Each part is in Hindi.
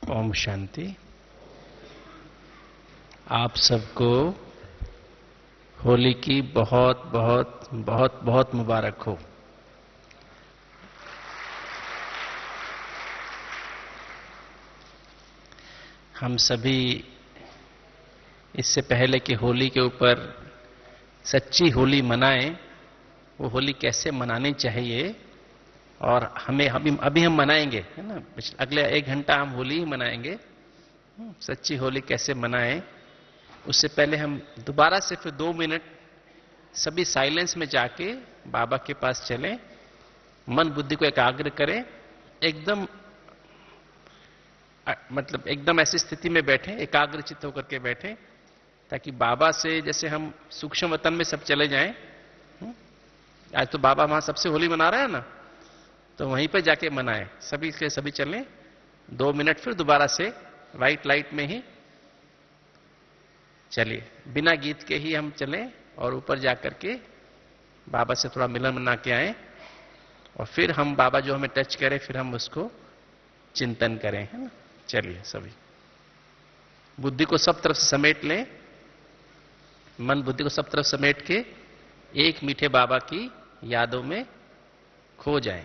ओम शांति। आप सबको होली की बहुत बहुत बहुत बहुत मुबारक हो। हम सभी इससे पहले कि होली के ऊपर सच्ची होली मनाएं, वो होली कैसे मनानी चाहिए और हमें अभी हम मनाएंगे, है ना। अगले 1 घंटा हम होली ही मनाएंगे। सच्ची होली कैसे मनाएं, उससे पहले हम दोबारा से फिर 2 मिनट सभी साइलेंस में जाके बाबा के पास चलें, मन बुद्धि को एकाग्र करें, एकदम मतलब एकदम ऐसी स्थिति में बैठे, एकाग्र चित्त होकर के बैठे, ताकि बाबा से जैसे हम सूक्ष्म वतन में सब चले जाएं। आज तो बाबा वहां सबसे होली मना रहे हैं ना, तो वहीं पे जाके मनाएं, सभी के सभी चलें। 2 मिनट फिर दोबारा से व्हाइट लाइट में ही चलिए, बिना गीत के ही हम चलें और ऊपर जाकर के बाबा से थोड़ा मिलन मना के आए, और फिर हम बाबा जो हमें टच करें फिर हम उसको चिंतन करें, है ना। चलिए, सभी बुद्धि को सब तरफ से समेट लें, मन बुद्धि को सब तरफ समेट के एक मीठे बाबा की यादों में खो जाएं।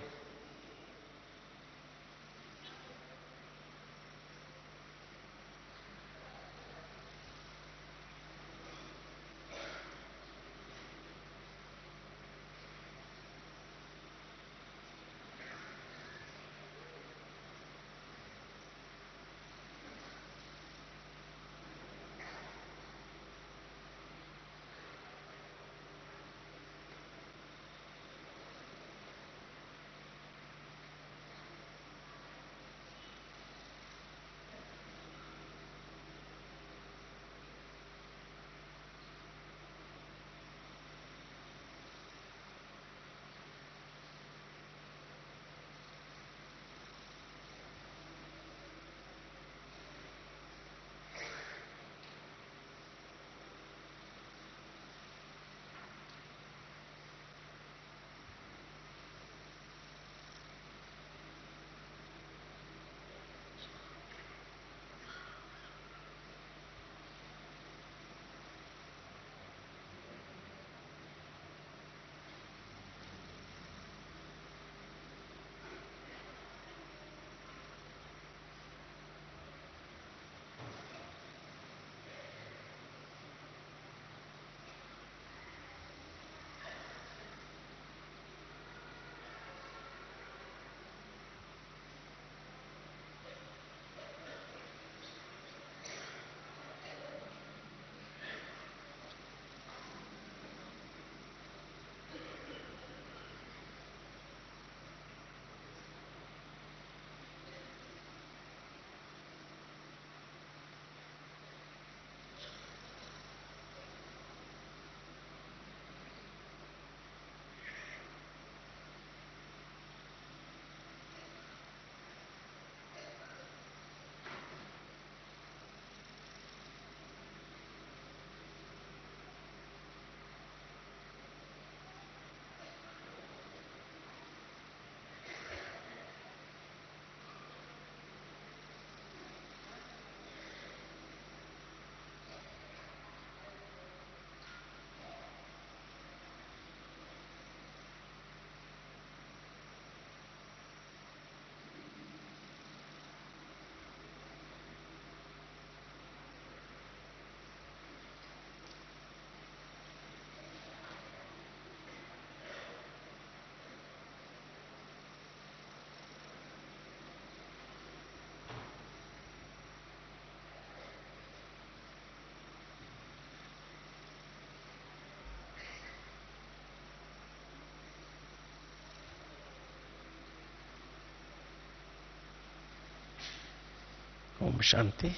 ओम शांति।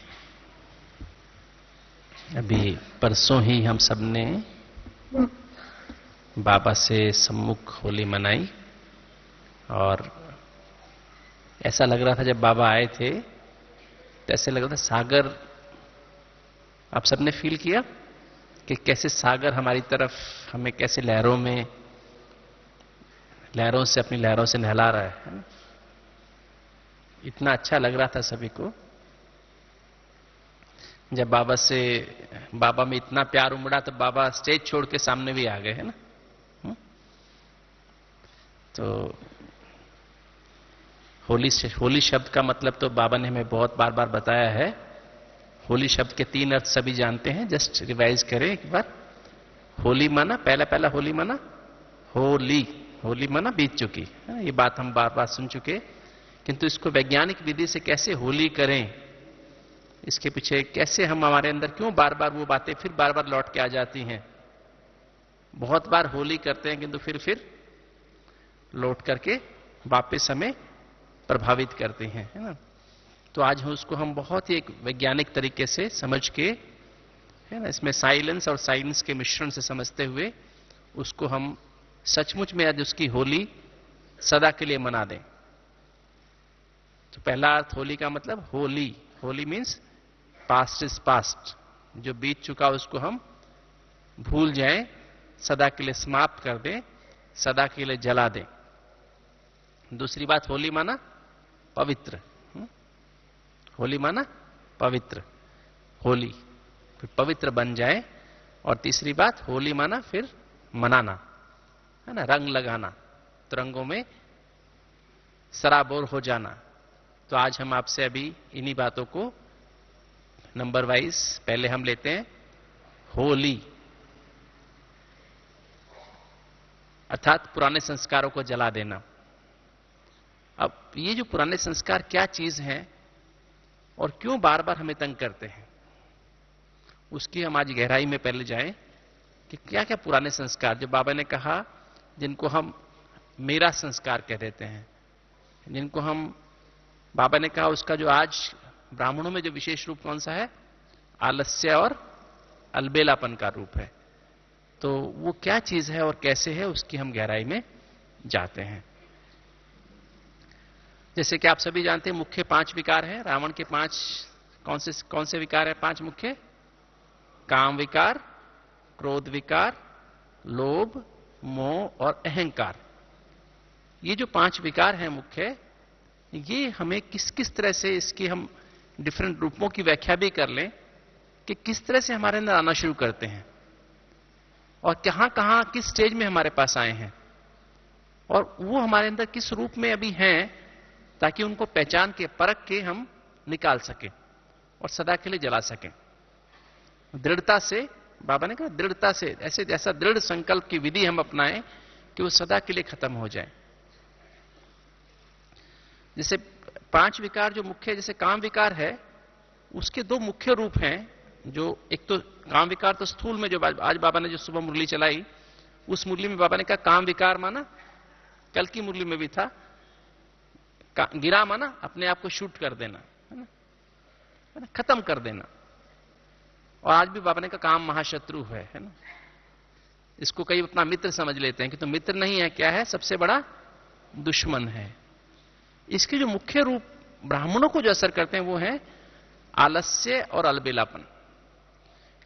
अभी परसों ही हम सबने बाबा से सम्मुख होली मनाई, और ऐसा लग रहा था जब बाबा आए थे तो ऐसे लग रहा था सागर, आप सबने फील किया कि कैसे सागर हमारी तरफ हमें कैसे लहरों से अपनी लहरों से नहला रहा है ना? इतना अच्छा लग रहा था सभी को। जब बाबा में इतना प्यार उमड़ा तो बाबा स्टेज छोड़ के सामने भी आ गए, है ना। तो होली शब्द का मतलब तो बाबा ने हमें बहुत बार बार बताया है। होली शब्द के 3 अर्थ सभी जानते हैं, जस्ट रिवाइज करें एक बार। होली माना, पहला होली माना होली माना बीत चुकी, ये बात हम बार बार सुन चुके। किंतु इसको वैज्ञानिक विधि से कैसे होली करें, इसके पीछे कैसे हम, हमारे अंदर क्यों बार बार वो बातें फिर बार बार लौट के आ जाती हैं। बहुत बार होली करते हैं किंतु फिर लौट करके वापस हमें प्रभावित करती हैं, है ना। तो आज उसको हम बहुत ही एक वैज्ञानिक तरीके से समझ के, है ना, इसमें साइलेंस और साइंस के मिश्रण से समझते हुए उसको हम सचमुच में आज उसकी होली सदा के लिए मना दें। तो पहला अर्थ होली का मतलब Holi means past is past, जो बीत चुका उसको हम भूल जाएं, सदा के लिए समाप्त कर दें, सदा के लिए जला दें। दूसरी बात, होली माना पवित्र, होली माना पवित्र, होली फिर पवित्र बन जाए। और तीसरी बात, होली माना फिर मनाना, है ना, रंग लगाना, तो रंगों में सराबोर हो जाना। तो आज हम आपसे अभी इन्हीं बातों को नंबर वाइज पहले हम लेते हैं। होली अर्थात पुराने संस्कारों को जला देना। अब ये जो पुराने संस्कार क्या चीज हैं और क्यों बार बार हमें तंग करते हैं, उसकी हम आज गहराई में पहले जाएं कि क्या क्या पुराने संस्कार, जो बाबा ने कहा, जिनको हम मेरा संस्कार कह देते हैं, जिनको हम, बाबा ने कहा उसका जो आज ब्राह्मणों में जो विशेष रूप कौन सा है, आलस्य और अलबेलापन का रूप है। तो वो क्या चीज है और कैसे है, उसकी हम गहराई में जाते हैं। जैसे कि आप सभी जानते हैं मुख्य 5 विकार हैं रावण के। 5 कौन से विकार है? 5 मुख्य, काम विकार, क्रोध विकार, लोभ, मोह और अहंकार। ये जो 5 विकार हैं मुख्य, ये हमें किस किस तरह से, इसकी हम डिफरेंट रूपों की व्याख्या भी कर लें कि किस तरह से हमारे अंदर आना शुरू करते हैं और कहां कहां किस स्टेज में हमारे पास आए हैं और वो हमारे अंदर किस रूप में अभी हैं, ताकि उनको पहचान के, परख के हम निकाल सकें और सदा के लिए जला सकें। दृढ़ता से, बाबा ने कहा दृढ़ता से, ऐसा दृढ़ संकल्प की विधि हम अपनाएं कि वो सदा के लिए खत्म हो जाए। जैसे 5 विकार जो मुख्य, जैसे काम विकार है, उसके 2 मुख्य रूप हैं। जो एक तो काम विकार तो स्थूल में, जो आज बाबा ने जो सुबह मुरली चलाई, उस मुरली में बाबा ने कहा काम विकार माना, कल की मुरली में भी था, गिरा माना अपने आप को शूट कर देना, है ना, खत्म कर देना। और आज भी बाबा ने कहा काम महाशत्रु है ना। इसको कई अपना मित्र समझ लेते हैं कि तो मित्र नहीं है, क्या है, सबसे बड़ा दुश्मन है। इसके जो मुख्य रूप ब्राह्मणों को जो असर करते हैं वो है आलस्य और अलबेलापन।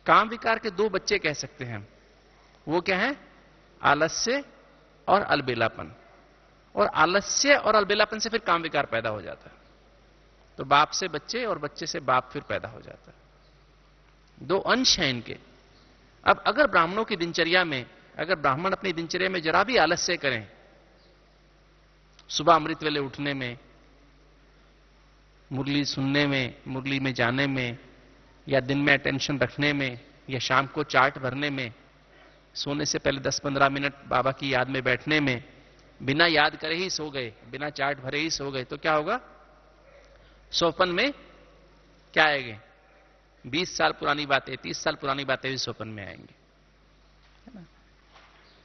काम विकार के 2 बच्चे कह सकते हैं, वो क्या है, आलस्य और अलबेलापन। और आलस्य और अलबेलापन से फिर काम विकार पैदा हो जाता है। तो बाप से बच्चे और बच्चे से बाप फिर पैदा हो जाता है। 2 अंश हैं इनके। अब अगर ब्राह्मणों की दिनचर्या में, अगर ब्राह्मण अपनी दिनचर्या में जरा भी आलस्य करें, सुबह अमृत वेले उठने में, मुरली सुनने में, मुरली में जाने में, या दिन में अटेंशन रखने में, या शाम को चार्ट भरने में, सोने से पहले 10-15 मिनट बाबा की याद में बैठने में, बिना याद करे ही सो गए, बिना चार्ट भरे ही सो गए, तो क्या होगा, सोपन में क्या आएंगे, 20 साल पुरानी बातें, 30 साल पुरानी बातें भी सोपन में आएंगे, है ना।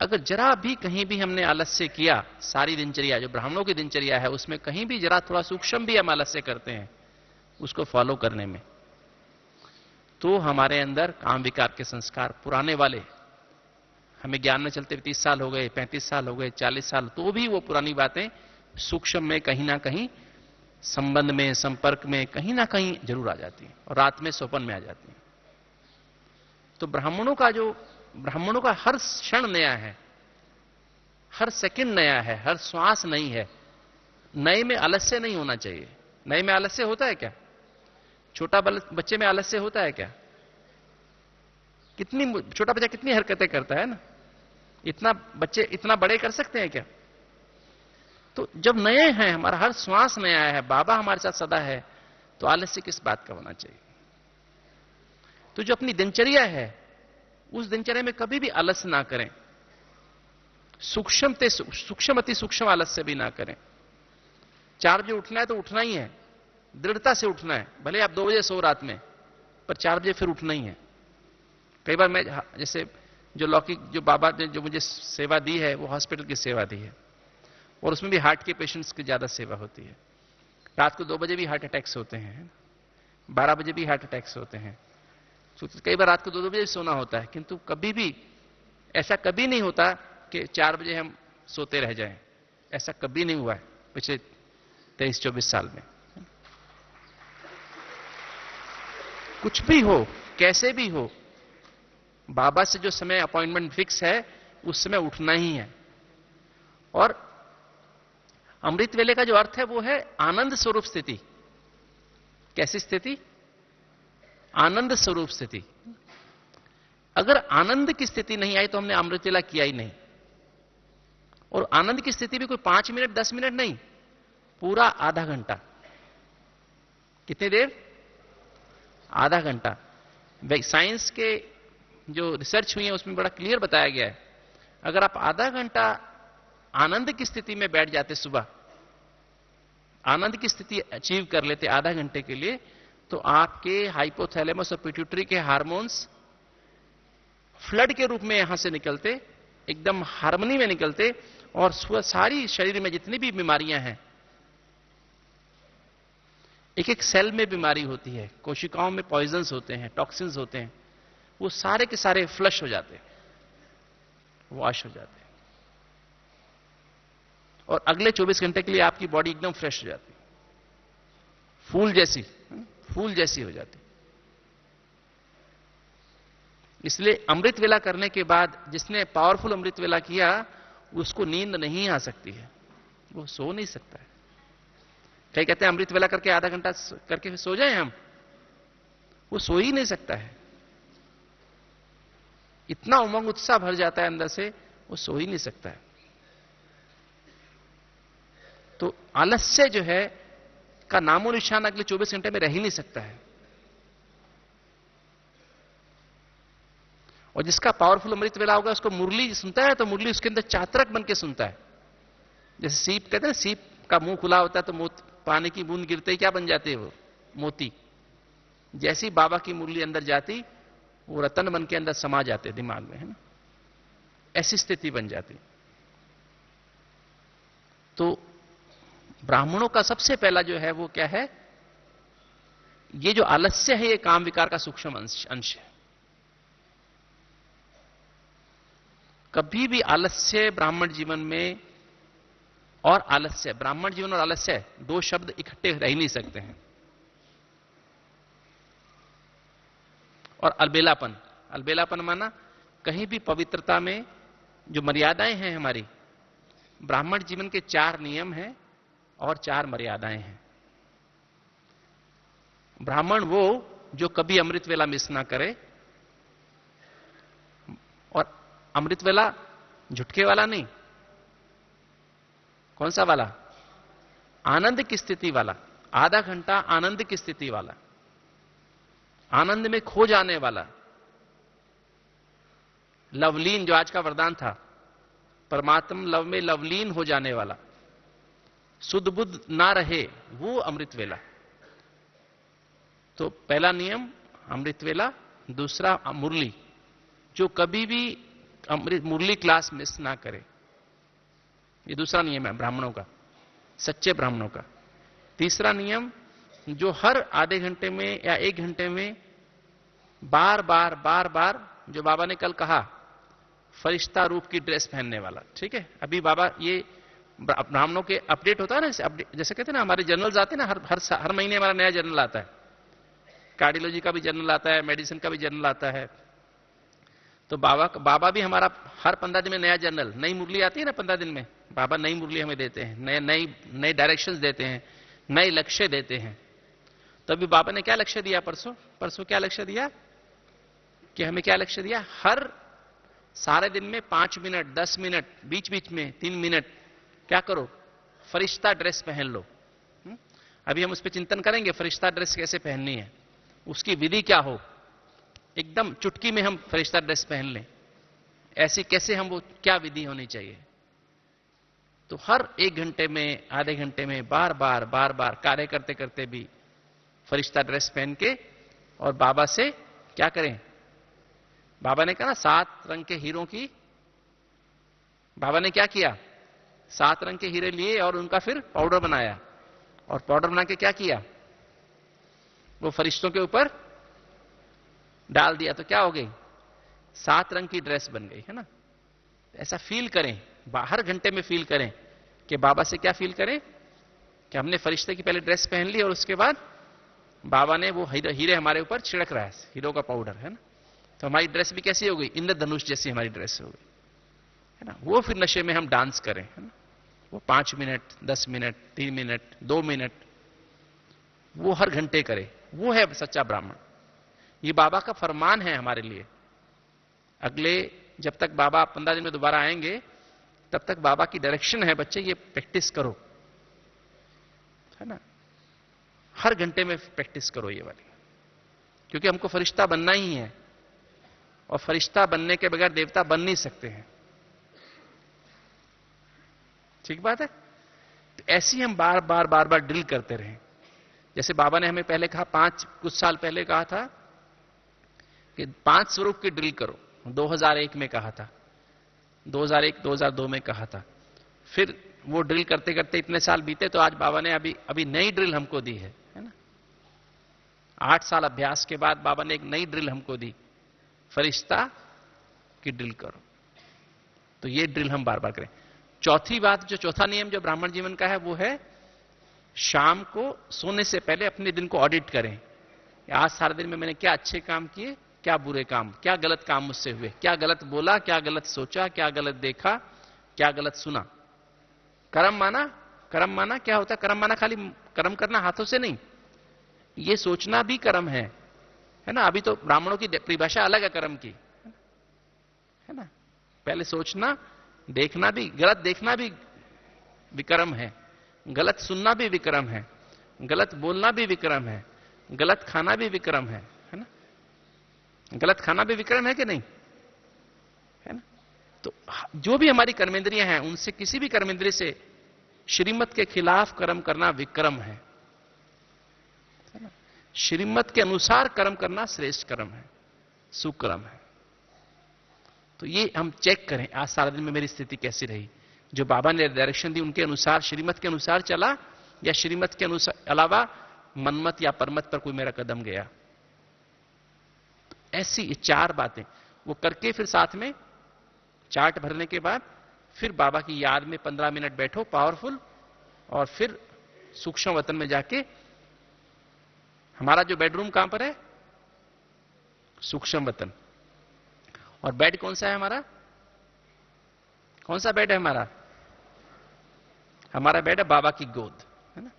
अगर जरा भी कहीं भी हमने आलस्य किया, सारी दिनचर्या जो ब्राह्मणों की दिनचर्या है उसमें कहीं भी जरा थोड़ा सूक्ष्म भी हम आलस्य करते हैं उसको फॉलो करने में, तो हमारे अंदर काम विकार के संस्कार पुराने वाले, हमें ज्ञान में चलते 30 साल हो गए, 35 साल हो गए, 40 साल, तो भी वो पुरानी बातें सूक्ष्म में कहीं ना कहीं संबंध में, संपर्क में कहीं ना कहीं जरूर आ जाती हैं और रात में सोपन में आ जाती हैं। तो ब्राह्मणों का हर क्षण नया है, हर सेकंड नया है, हर श्वास नई है। नए में आलस्य नहीं होना चाहिए। नए में आलस्य होता है क्या? छोटा बच्चे में आलस्य होता है क्या? छोटा बच्चा कितनी हरकतें करता है ना, इतना बच्चे इतना बड़े कर सकते हैं क्या? तो जब नए हैं, हमारा हर श्वास नया है, बाबा हमारे साथ सदा है, तो आलस्य किस बात का होना चाहिए? तो जो अपनी दिनचर्या है, उस दिनचर्या में कभी भी आलस्य ना करें, सूक्ष्म अति सूक्ष्म आलस्य भी ना करें। 4 बजे उठना है तो उठना ही है, दृढ़ता से उठना है, भले आप 2 बजे सो रात में, पर 4 बजे फिर उठना ही है। कई बार मैं, जैसे जो लौकिक, जो बाबा ने जो मुझे सेवा दी है, वो हॉस्पिटल की सेवा दी है, और उसमें भी हार्ट के पेशेंट्स की ज्यादा सेवा होती है। रात को 2 बजे भी हार्ट अटैक्स होते हैं, 12 बजे भी हार्ट अटैक्स होते हैं, तो कई बार रात को 2-2 बजे सोना होता है, किंतु कभी भी ऐसा कभी नहीं होता कि 4 बजे हम सोते रह जाएं। ऐसा कभी नहीं हुआ है पिछले 23-24 साल में। कुछ भी हो, कैसे भी हो, बाबा से जो समय अपॉइंटमेंट फिक्स है, उस समय उठना ही है। और अमृत वेले का जो अर्थ है वो है आनंद स्वरूप स्थिति। कैसी स्थिति? आनंद स्वरूप स्थिति। अगर आनंद की स्थिति नहीं आई तो हमने अमृत वेला किया ही नहीं। और आनंद की स्थिति भी कोई 5 मिनट 10 मिनट नहीं, पूरा आधा घंटा। कितनी देर? आधा घंटा। साइंस के जो रिसर्च हुई है उसमें बड़ा क्लियर बताया गया है, अगर आप आधा घंटा आनंद की स्थिति में बैठ जाते, सुबह आनंद की स्थिति अचीव कर लेते आधा घंटे के लिए, तो आपके हाइपोथैलेमस और पिट्यूटरी के हार्मोन्स फ्लड के रूप में यहां से निकलते, एकदम हार्मनी में निकलते, और सारी शरीर में जितनी भी बीमारियां हैं, एक एक सेल में बीमारी होती है, कोशिकाओं में पॉइजन्स होते हैं, टॉक्सिन्स होते हैं, वो सारे के सारे फ्लश हो जाते हैं, वॉश हो जाते हैं, और अगले 24 घंटे के लिए आपकी बॉडी एकदम फ्रेश हो जाती है, फूल जैसी हो जाती। इसलिए अमृत वेला करने के बाद जिसने पावरफुल अमृत वेला किया, उसको नींद नहीं आ सकती है, वो सो नहीं सकता है। कई कहते हैं अमृत वेला करके आधा घंटा करके सो जाएं हम, वो सो ही नहीं सकता है, इतना उमंग उत्साह भर जाता है अंदर से, वो सो ही नहीं सकता है। तो आलस्य जो है का नामो निशान अगले 24 घंटे में रह ही नहीं सकता है। और जिसका पावरफुल अमृत वेला होगा, उसको मुरली सुनता है तो मुरली उसके अंदर चातरक बन के सुनता है। जैसे सीप कहते हैं, सीप का मुंह खुला होता है तो पानी की बूंद गिरते ही क्या बन जाते हैं वो? मोती। जैसी बाबा की मुरली अंदर जाती, वो रतन बन के अंदर समा जाते दिमाग में, है ना, ऐसी स्थिति बन जाती। तो ब्राह्मणों का सबसे पहला जो है वो क्या है? ये जो आलस्य है, ये काम विकार का सूक्ष्म अंश है। कभी भी आलस्य ब्राह्मण जीवन में, और आलस्य, ब्राह्मण जीवन और आलस्य 2 शब्द इकट्ठे रह ही नहीं सकते हैं। और अलबेलापन माना कहीं भी पवित्रता में जो मर्यादाएं हैं हमारी, ब्राह्मण जीवन के 4 नियम हैं और 4 मर्यादाएं हैं। ब्राह्मण वो जो कभी अमृत वेला मिस ना करे, और अमृत वेला झुटके वाला नहीं, कौन सा वाला? आनंद की स्थिति वाला, आधा घंटा आनंद की स्थिति वाला, आनंद में खो जाने वाला, लवलीन, जो आज का वरदान था, परमात्म लव में लवलीन हो जाने वाला, शुद्ध बुद्ध ना रहे, वो अमृत वेला। तो पहला नियम अमृत वेला, दूसरा मुरली, जो कभी भी अमृत मुरली क्लास मिस ना करे, ये दूसरा नियम है ब्राह्मणों का, सच्चे ब्राह्मणों का। तीसरा नियम, जो हर आधे घंटे में या 1 घंटे में बार बार जो बाबा ने कल कहा, फरिश्ता रूप की ड्रेस पहनने वाला, ठीक है। अभी बाबा ये ब्राह्मणों के अपडेट होता है ना, जैसे कहते हैं ना, हमारे जर्नल्स आते हैं ना, हर महीने हमारा नया जर्नल आता है, कार्डियोलॉजी का भी जर्नल आता है, मेडिसिन का भी जर्नल आता है। तो बाबा भी हमारा हर 15 दिन में नया जर्नल, नई मुरली आती है ना 15 दिन में, बाबा नई मुरली हमें देते हैं, नए डायरेक्शंस देते हैं, नए लक्ष्य देते हैं। तो अभी बाबा ने क्या लक्ष्य दिया परसों? परसों क्या लक्ष्य दिया कि हमें क्या लक्ष्य दिया? हर सारे दिन में 5 मिनट, 10 मिनट, बीच बीच में 3 मिनट क्या करो? फरिश्ता ड्रेस पहन लो। अभी हम उस पर चिंतन करेंगे, फरिश्ता ड्रेस कैसे पहननी है, उसकी विधि क्या हो, एकदम चुटकी में हम फरिश्ता ड्रेस पहन लें, ऐसी कैसे हम, वो क्या विधि होनी चाहिए। तो हर 1 घंटे में, आधे घंटे में बार बार कार्य करते करते भी फरिश्ता ड्रेस पहन के और बाबा से क्या करें? बाबा ने कहा ना 7 रंग के हीरों की, बाबा ने क्या किया? 7 रंग के हीरे लिए और उनका फिर पाउडर बनाया, और पाउडर बना के क्या किया? वो फरिश्तों के ऊपर डाल दिया, तो क्या हो गई? 7 रंग की ड्रेस बन गई, है ना। ऐसा फील करें, हर घंटे में फील करें कि बाबा से क्या फील करें कि हमने फरिश्ते की पहले ड्रेस पहन ली और उसके बाद बाबा ने वो हीरे हमारे ऊपर छिड़क रहा है, हीरो का पाउडर, है ना। तो हमारी ड्रेस भी कैसी हो गई? इंद्रधनुष जैसी हमारी ड्रेस हो गई, है ना। वो फिर नशे में हम डांस करें, है ना। वो 5 मिनट, 10 मिनट, 3 मिनट, 2 मिनट, वो हर घंटे करे। वो है सच्चा ब्राह्मण। ये बाबा का फरमान है हमारे लिए। अगले जब तक बाबा 15 दिन में दोबारा आएंगे, तब तक बाबा की डायरेक्शन है, बच्चे ये प्रैक्टिस करो, है ना। हर घंटे में प्रैक्टिस करो ये वाली, क्योंकि हमको फरिश्ता बनना ही है, और फरिश्ता बनने के बगैर देवता बन नहीं सकते हैं। ठीक बात है। तो ऐसी हम बार बार ड्रिल करते रहें। जैसे बाबा ने हमें पहले कहा, कुछ साल पहले कहा था कि 5 स्वरूप की ड्रिल करो, 2001 में कहा था, 2001 2002 में कहा था। फिर वो ड्रिल करते करते इतने साल बीते, तो आज बाबा ने अभी नई ड्रिल हमको दी है ना। 8 साल अभ्यास के बाद बाबा ने एक नई ड्रिल हमको दी, फरिश्ता की ड्रिल करो। तो ये ड्रिल हम बार बार करें। चौथी बात, जो चौथा नियम जो ब्राह्मण जीवन का है, वो है शाम को सोने से पहले अपने दिन को ऑडिट करें। आज सारे दिन में मैंने क्या अच्छे काम किए, क्या बुरे काम, क्या गलत काम मुझसे हुए, क्या गलत बोला, क्या गलत सोचा, क्या गलत देखा, क्या गलत सुना। कर्म माना, कर्म माना क्या होता है? कर्म माना खाली कर्म करना हाथों से नहीं, ये सोचना भी कर्म है ना। अभी तो ब्राह्मणों की परिभाषा अलग है कर्म की, है ना। पहले सोचना, देखना भी, गलत देखना भी विक्रम है, गलत सुनना भी विक्रम है, गलत बोलना भी विक्रम है, गलत खाना भी विक्रम है ना। गलत खाना भी विक्रम है कि नहीं, है ना। तो जो भी हमारी कर्मेंद्रियां हैं, उनसे किसी भी कर्मेंद्रिय से श्रीमत के खिलाफ कर्म करना विक्रम है ना। श्रीमत के अनुसार कर्म करना श्रेष्ठ कर्म है, सुकर्म है। तो ये हम चेक करें, आज सारा दिन में मेरी स्थिति कैसी रही, जो बाबा ने डायरेक्शन दी उनके अनुसार, श्रीमत के अनुसार चला, या श्रीमत के अनुसार अलावा मनमत या परमत पर कोई मेरा कदम गया। तो ऐसी 4 बातें वो करके, फिर साथ में चार्ट भरने के बाद फिर बाबा की याद में 15 मिनट बैठो पावरफुल, और फिर सूक्ष्म वतन में जाके, हमारा जो बेडरूम कहां पर है? सूक्ष्म वतन। और बेड कौन सा है हमारा? कौन सा बेड है हमारा? हमारा बेड है बाबा की गोद, है ना।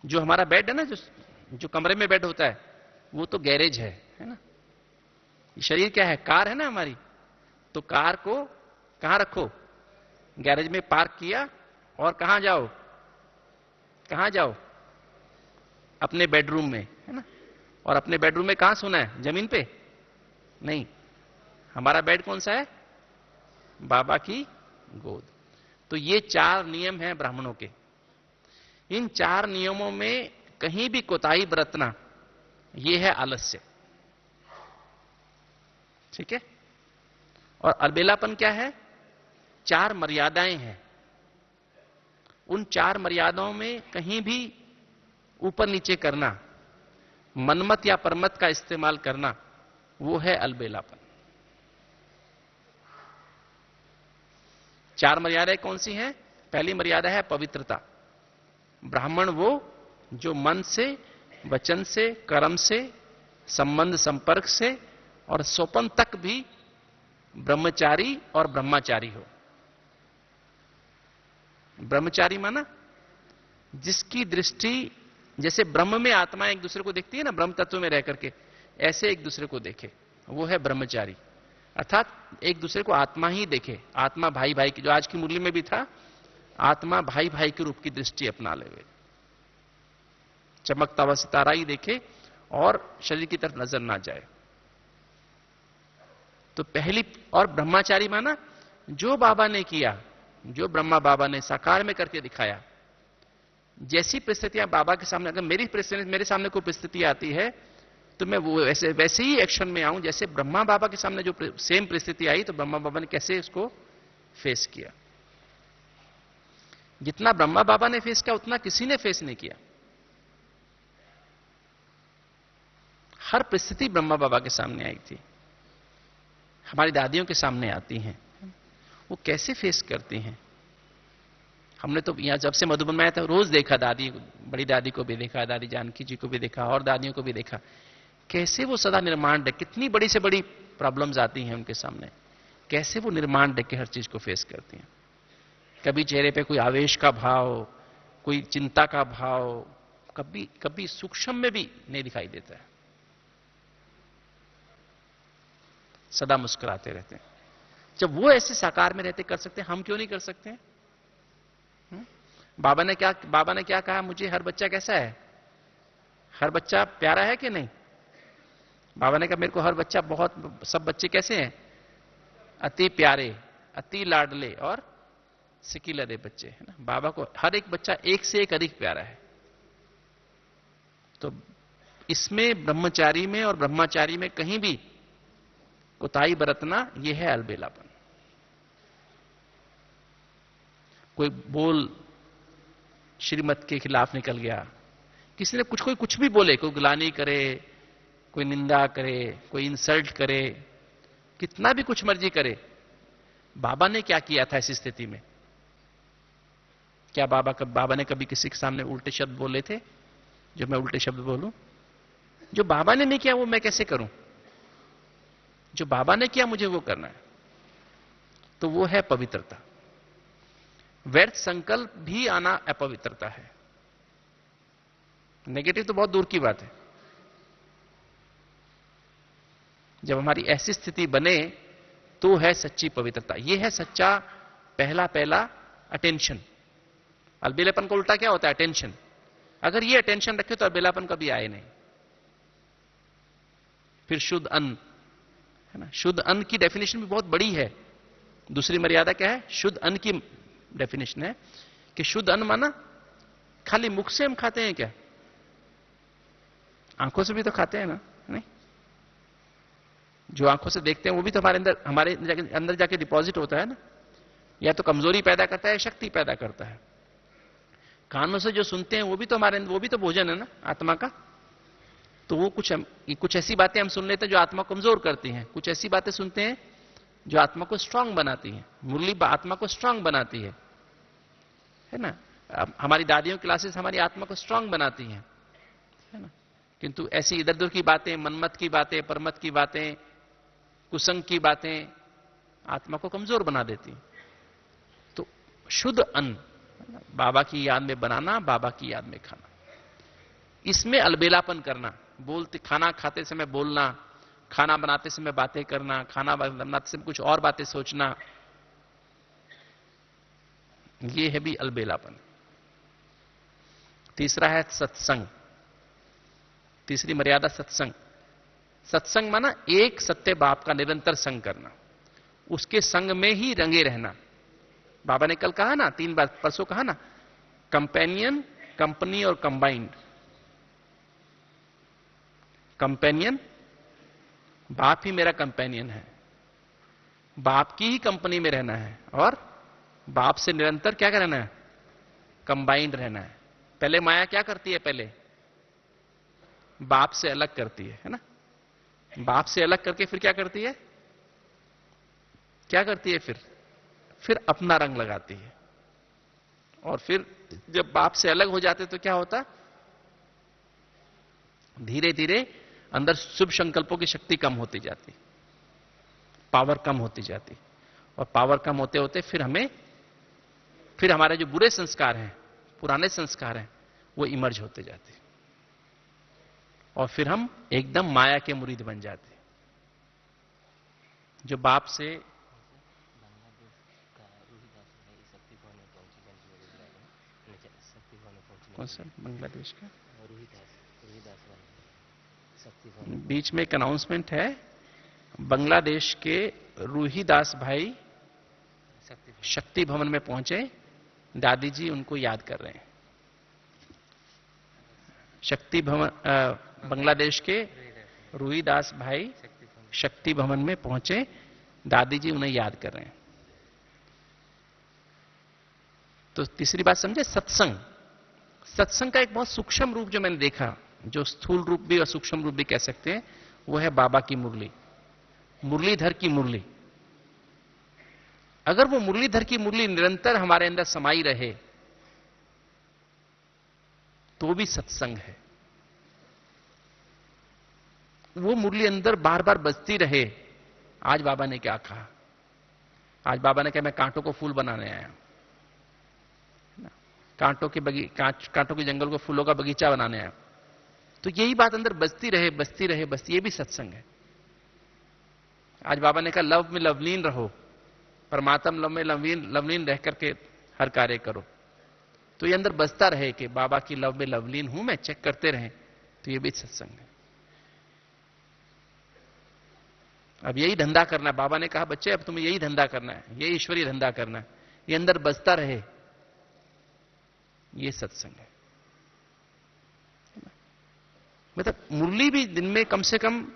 जो हमारा बेड है ना, जो कमरे में बेड होता है, वो तो गैरेज है ना। शरीर क्या है? कार है ना हमारी। तो कार को कहां रखो? गैरेज में पार्क किया, और कहां जाओ? कहां जाओ? अपने बेडरूम में, है ना। और अपने बेडरूम में कहां सोना है? जमीन पे नहीं। हमारा बेड कौन सा है? बाबा की गोद। तो ये 4 नियम हैं ब्राह्मणों के। इन 4 नियमों में कहीं भी कोताही बरतना, ये है आलस्य। ठीक है। और अलबेलापन क्या है? 4 मर्यादाएं हैं। उन 4 मर्यादाओं में कहीं भी ऊपर नीचे करना, मनमत या परमत का इस्तेमाल करना, वो है अलबेलापन। 4 मर्यादाएं कौन सी हैं? पहली मर्यादा है पवित्रता। ब्राह्मण वो जो मन से, वचन से, कर्म से, संबंध संपर्क से और स्वपन तक भी ब्रह्मचारी और ब्रह्मचारी हो। ब्रह्मचारी माना जिसकी दृष्टि जैसे ब्रह्म में आत्मा एक दूसरे को देखती है ना, ब्रह्म तत्व में रह करके, ऐसे एक दूसरे को देखे, वो है ब्रह्मचारी। अर्थात एक दूसरे को आत्मा ही देखे, आत्मा भाई भाई की, जो आज की मुरली में भी था, आत्मा भाई भाई के रूप की दृष्टि अपना ले, चमकता हुआ सितारा ही देखे और शरीर की तरफ नजर ना जाए। तो पहली, और ब्रह्मचारी माना जो बाबा ने किया, जो ब्रह्मा बाबा ने साकार में करके दिखाया, जैसी परिस्थितियां बाबा के सामने, अगर मेरे सामने कोई परिस्थिति आती है तो मैं वो वैसे ही एक्शन में आऊं जैसे ब्रह्मा बाबा के सामने जो सेम परिस्थिति आई, तो ब्रह्मा बाबा ने कैसे उसको फेस किया। जितना ब्रह्मा बाबा ने फेस किया उतना किसी ने फेस नहीं किया। हर परिस्थिति ब्रह्मा बाबा के सामने आई थी, हमारी दादियों के सामने आती हैं, वो कैसे फेस करती हैं। हमने तो यहां जब से मधुबन में आया था रोज देखा, दादी, बड़ी दादी को भी देखा, दादी जानकी जी को भी देखा और दादियों को भी देखा, कैसे वो सदा निर्माण है। कितनी बड़ी से बड़ी प्रॉब्लम्स आती हैं उनके सामने, कैसे वो निर्माण देख के हर चीज को फेस करती हैं। कभी चेहरे पे कोई आवेश का भाव, कोई चिंता का भाव, कभी कभी सूक्ष्म में भी नहीं दिखाई देता है, सदा मुस्कुराते रहते हैं। जब वो ऐसे साकार में रहते कर सकते हैं, हम क्यों नहीं कर सकते हैं? बाबा ने क्या कहा, मुझे हर बच्चा कैसा है, हर बच्चा प्यारा है कि नहीं? बाबा ने कहा मेरे को हर बच्चा बहुत, सब बच्चे कैसे हैं, अति प्यारे, अति लाडले और सिकिलरे बच्चे, है ना। बाबा को हर एक बच्चा एक से एक अधिक प्यारा है। तो इसमें ब्रह्मचारी में और ब्रह्मचारी में कहीं भी कोताही बरतना, यह है अलबेलापन। कोई बोल श्रीमत के खिलाफ निकल गया, किसी ने कोई कुछ भी बोले, कोई गुलानी करे, कोई निंदा करे, कोई इंसल्ट करे, कितना भी कुछ मर्जी करे, बाबा ने क्या किया था ऐसी स्थिति में? क्या बाबा ने कभी किसी के सामने उल्टे शब्द बोले थे? जो मैं उल्टे शब्द बोलूं, जो बाबा ने नहीं किया वो मैं कैसे करूं? जो बाबा ने किया मुझे वो करना है। तो वो है पवित्रता। व्यर्थ संकल्प भी आना अपवित्रता है। नेगेटिव तो बहुत दूर की बात है। जब हमारी ऐसी स्थिति बने तो है सच्ची पवित्रता। यह है सच्चा पहला अटेंशन। अलबेलापन का उल्टा क्या होता है? अटेंशन। अगर ये अटेंशन रखे तो अलबेलापन कभी आए नहीं। फिर शुद्ध अन्न, है ना। शुद्ध अन्न की डेफिनेशन भी बहुत बड़ी है। दूसरी मर्यादा क्या है? शुद्ध अन्न की डेफिनेशन है कि शुद्ध अन्न माना खाली मुख से हम खाते हैं क्या? आंखों से भी तो खाते हैं ना, नहीं? जो आंखों से देखते हैं वो भी तो हमारे अंदर जाके डिपॉजिट होता है ना। या तो कमजोरी पैदा करता है, शक्ति पैदा करता है। कानों से जो सुनते हैं वो भी तो हमारे अंदर, वो भी तो भोजन है ना आत्मा का। तो वो कुछ ऐसी बातें हम सुन लेते हैं जो आत्मा को कमजोर करती हैं, कुछ ऐसी बातें सुनते हैं जो आत्मा को स्ट्रांग बनाती हैं। मुरली आत्मा को स्ट्रांग बनाती है ना। हमारी दादियों की क्लासेस हमारी आत्मा को स्ट्रांग बनाती हैं, है ना। किंतु ऐसी इधर उधर की बातें, मनमत की बातें, परमत की बातें, कुसंग की बातें आत्मा को कमजोर बना देती हैं। तो शुद्ध अन्न बाबा की याद में बनाना, बाबा की याद में खाना, इसमें अलबेलापन करना। खाना खाते समय बोलना, खाना बनाते समय बातें करना, खाना बनाते समय कुछ और बातें सोचना, यह है भी अलबेलापन। तीसरा है सत्संग। तीसरी मर्यादा सत्संग। सत्संग माना एक सत्य बाप का निरंतर संग करना, उसके संग में ही रंगे रहना। बाबा ने कल कहा ना, 3 बार परसों कहा ना, कंपेनियन, कंपनी और कंबाइंड। कंपेनियन, बाप ही मेरा कंपेनियन है, बाप की ही कंपनी में रहना है और बाप से निरंतर क्या रहना है? कंबाइंड रहना है। पहले माया क्या करती है? पहले बाप से अलग करती है ना। बाप से अलग करके फिर क्या करती है? क्या करती है? फिर अपना रंग लगाती है। और फिर जब बाप से अलग हो जाते तो क्या होता? धीरे धीरे अंदर शुभ संकल्पों की शक्ति कम होती जाती, पावर कम होती जाती, और पावर कम होते होते फिर हमारे जो बुरे संस्कार हैं, पुराने संस्कार हैं, वो इमर्ज होते जाते। और फिर हम एकदम माया के मुरीद बन जाते हैं, जो बाप से। कौन सा बांग्लादेश का? बीच में एक अनाउंसमेंट है, बांग्लादेश के रूहीदास भाई शक्ति भवन में पहुंचे, दादी जी उनको याद कर रहे हैं। शक्ति भवन, बांग्लादेश के रूहीदास भाई शक्ति भवन में पहुंचे, दादी जी उन्हें याद कर रहे हैं। तो तीसरी बात समझे, सत्संग। सत्संग का एक बहुत सूक्ष्म रूप जो मैंने देखा, जो स्थूल रूप भी और सूक्ष्म रूप भी कह सकते हैं, वो है बाबा की मुरली, मुरलीधर की मुरली। अगर वो मुरलीधर की मुरली निरंतर हमारे अंदर समाई रहे तो भी सत्संग है। वो मुरली अंदर बार बार बजती रहे। आज बाबा ने क्या कहा? आज बाबा ने कहा मैं कांटों को फूल बनाने आया, कांटों के जंगल को फूलों का बगीचा बनाने आया। तो यही बात अंदर बजती रहे, बजती रहे, बजती, ये भी सत्संग है। आज बाबा ने कहा लव में लवलीन रहो, परमात्म लव में लवलीन रह करके हर कार्य करो। तो ये अंदर बजता रहे कि बाबा की लव में लवलीन हूं मैं, चेक करते रहे, तो ये भी सत्संग है। अब यही धंधा करना है। बाबा ने कहा बच्चे अब तुम्हें यही धंधा करना है, यही ईश्वरीय धंधा करना है, ये अंदर बजता रहे, ये सत्संग है। मतलब मुरली भी दिन में कम से कम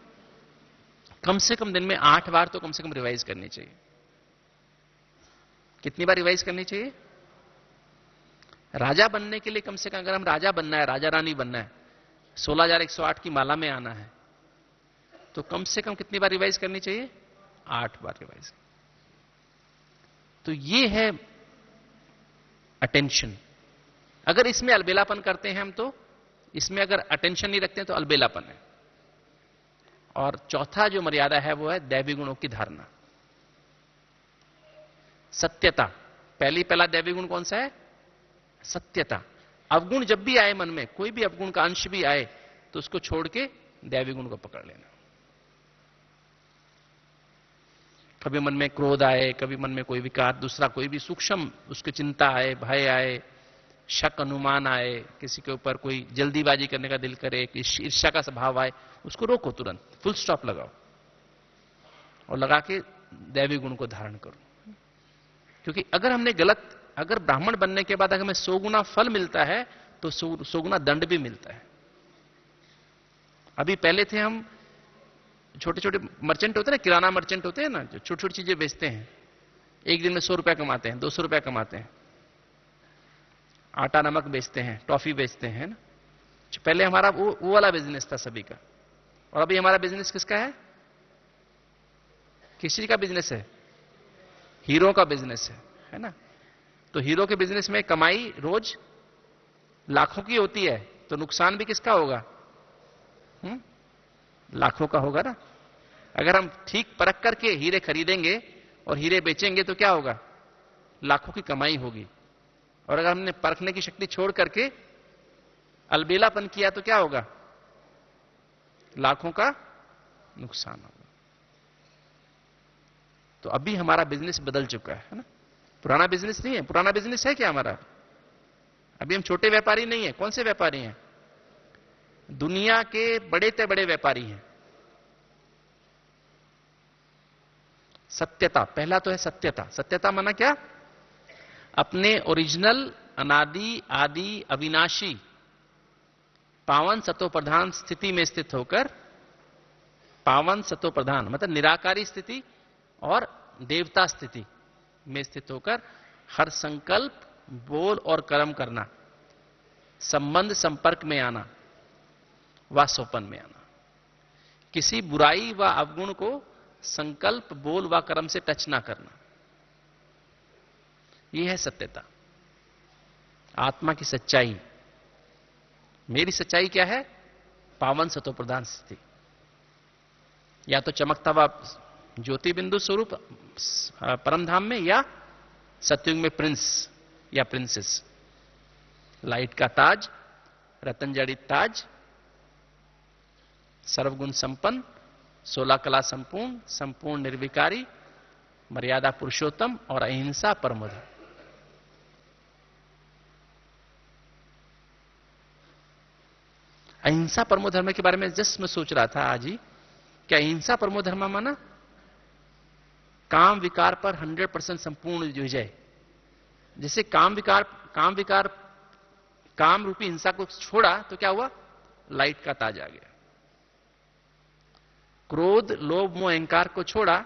दिन में 8 बार तो कम से कम रिवाइज करनी चाहिए। कितनी बार रिवाइज करनी चाहिए? राजा बनने के लिए कम से कम, अगर हम राजा बनना है, राजा रानी बनना है, 16,108 की माला में आना है, तो कम से कम कितनी बार रिवाइज करनी चाहिए? 8 बार रिवाइज। तो ये है अटेंशन। अगर इसमें अलबेलापन करते हैं हम, तो इसमें अगर अटेंशन नहीं रखते हैं तो अलबेलापन है। और चौथा जो मर्यादा है वो है दैवी गुणों की धारणा, सत्यता। पहला दैवी गुण कौन सा है? सत्यता। अवगुण जब भी आए मन में, कोई भी अवगुण का अंश भी आए, तो उसको छोड़ के दैवी गुण को पकड़ लेना। कभी मन में क्रोध आए, कभी मन में कोई विकार, दूसरा कोई भी सूक्ष्म उसकी चिंता आए, भय आए, शक अनुमान आए, किसी के ऊपर कोई जल्दीबाजी करने का दिल करे, ईर्ष्या का स्वभाव आए, उसको रोको, तुरंत फुल स्टॉप लगाओ और लगा के दैवी गुण को धारण करो। क्योंकि अगर ब्राह्मण बनने के बाद अगर हमें 100 गुना फल मिलता है तो 100 गुना दंड भी मिलता है। अभी पहले थे हम छोटे छोटे मर्चेंट होते हैं ना, किराना मर्चेंट होते हैं ना, जो छोटी छोटी चीजें बेचते हैं, एक दिन में 100 रुपया कमाते हैं, 200 रुपया कमाते हैं। आटा नमक बेचते हैं, टॉफी बेचते हैं ना। पहले हमारा वो वाला बिजनेस था सभी का। और अभी हमारा बिजनेस किसका है? किसी का बिजनेस है? हीरो का बिजनेस है ना। तो हीरो के बिजनेस में कमाई रोज लाखों की होती है, तो नुकसान भी किसका होगा? लाखों का होगा ना। अगर हम ठीक परख करके हीरे खरीदेंगे और हीरे बेचेंगे तो क्या होगा? लाखों की कमाई होगी। और अगर हमने परखने की शक्ति छोड़ करके अलबेलापन किया तो क्या होगा? लाखों का नुकसान होगा। तो अभी हमारा बिजनेस बदल चुका है ना। पुराना बिजनेस नहीं है। पुराना बिजनेस है क्या हमारा? अभी हम छोटे व्यापारी नहीं है। कौन से व्यापारी हैं? दुनिया के बड़े से बड़े व्यापारी हैं। सत्यता, पहला तो है सत्यता। सत्यता माना क्या? अपने ओरिजिनल, अनादि, आदि, अविनाशी, पावन सतो प्रधान स्थिति में स्थित होकर, पावन सतो प्रधान मतलब निराकारी स्थिति और देवता स्थिति में स्थित होकर हर संकल्प, बोल और कर्म करना, संबंध संपर्क में आना व सोपन में आना, किसी बुराई व अवगुण को संकल्प, बोल व कर्म से टच ना करना, यह है सत्यता। आत्मा की सच्चाई। मेरी सच्चाई क्या है? पावन सतो प्रधान स्थिति, या तो चमकता हुआ ज्योति बिंदु स्वरूप परम धाम में, या सतयुग में प्रिंस या प्रिंसेस, लाइट का ताज, रतन जड़ित ताज, सर्वगुण संपन्न, 16 कला संपूर्ण, संपूर्ण निर्विकारी, मर्यादा पुरुषोत्तम और अहिंसा परमो धर्म। अहिंसा परमो धर्म के बारे में जस्ट मैं सोच रहा था आज ही कि अहिंसा परमो धर्म माना काम विकार पर 100% संपूर्ण विजय। जैसे काम विकार काम रूपी हिंसा को छोड़ा तो क्या हुआ, लाइट का ताज आ गया। क्रोध लोभ मोह अहंकार को छोड़ा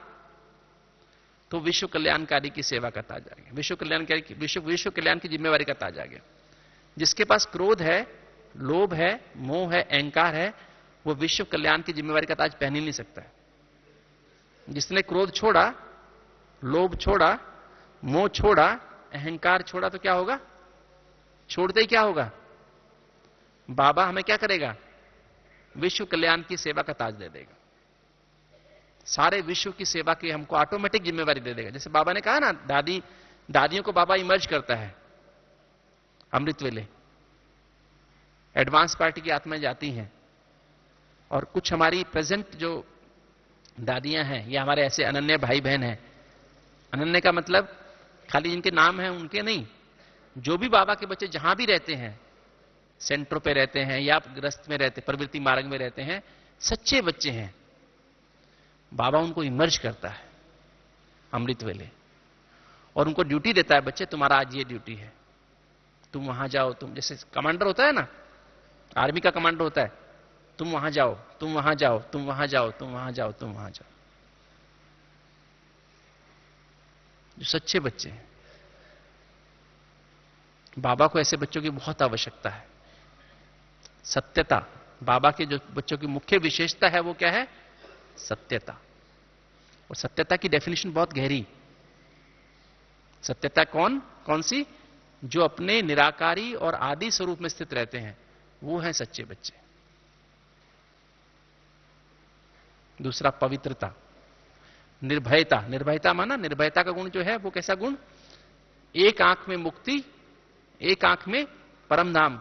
तो विश्व कल्याणकारी की सेवा का ताज आ गया। विश्व कल्याण की जिम्मेवारी का ताज आ गया। जिसके पास क्रोध है, लोभ है, मोह है, अहंकार है, वो विश्व कल्याण की जिम्मेवारी का ताज पहन ही नहीं सकता है। जिसने क्रोध छोड़ा, लोभ छोड़ा, मोह छोड़ा, अहंकार छोड़ा तो क्या होगा, छोड़ते ही क्या होगा, बाबा हमें क्या करेगा, विश्व कल्याण की सेवा का ताज दे देगा। सारे विश्व की सेवा की हमको ऑटोमेटिक जिम्मेवारी दे देगा। जैसे बाबा ने कहा ना, दादियों को बाबा इमर्ज करता है अमृत वेले, एडवांस पार्टी की आत्माएं जाती हैं। और कुछ हमारी प्रेजेंट जो दादियां हैं या हमारे ऐसे अनन्य भाई बहन हैं, अनन्य का मतलब खाली जिनके नाम हैं उनके नहीं, जो भी बाबा के बच्चे जहां भी रहते हैं, सेंटरों पे रहते हैं या ग्रस्त में रहते, प्रवृत्ति मार्ग में रहते हैं, सच्चे बच्चे हैं, बाबा उनको इमर्ज करता है अमृत वेले और उनको ड्यूटी देता है, बच्चे तुम्हारा आज ये ड्यूटी है, तुम वहां जाओ। तुम जैसे कमांडर होता है ना, आर्मी का कमांडर होता है, तुम वहां जाओ, तुम वहां जाओ, तुम वहां जाओ, तुम वहां जाओ, तुम वहां जाओ। जो सच्चे बच्चे हैं, बाबा को ऐसे बच्चों की बहुत आवश्यकता है। सत्यता, बाबा के जो बच्चों की मुख्य विशेषता है वो क्या है, सत्यता। और सत्यता की डेफिनेशन बहुत गहरी। सत्यता कौन सी, जो अपने निराकारी और आदि स्वरूप में स्थित रहते हैं, वो हैं सच्चे बच्चे। दूसरा पवित्रता, निर्भयता। निर्भयता माना, निर्भयता का गुण जो है वो कैसा गुण, एक आंख में मुक्ति, एक आंख में परमधाम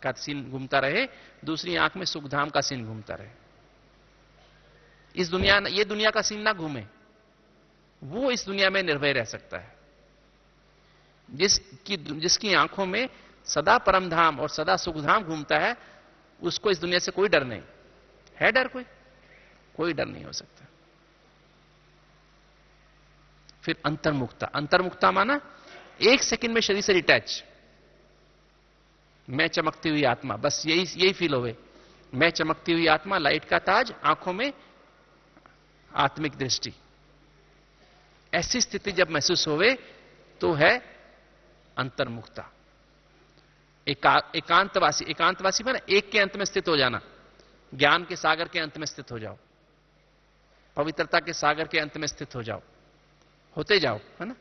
का सीन घूमता रहे, दूसरी आंख में सुखधाम का सीन घूमता रहे। ये दुनिया का सीन ना घूमे, वो इस दुनिया में निर्भय रह सकता है। जिसकी आंखों में सदा परमधाम और सदा सुखधाम घूमता है, उसको इस दुनिया से कोई डर नहीं है। डर कोई डर नहीं हो सकता। फिर अंतर्मुक्ता। अंतर्मुक्ता माना एक सेकंड में शरीर से डिटैच, मैं चमकती हुई आत्मा, बस यही फील होवे, मैं चमकती हुई आत्मा, लाइट का ताज, आंखों में आत्मिक दृष्टि। ऐसी स्थिति जब महसूस होवे तो है अंतर्मुक्ता। एकांतवासी माना एक के अंत में स्थित हो जाना, ज्ञान के सागर के अंत में स्थित हो जाओ, पवित्रता के सागर के अंत में स्थित हो जाओ, होते जाओ, है ना।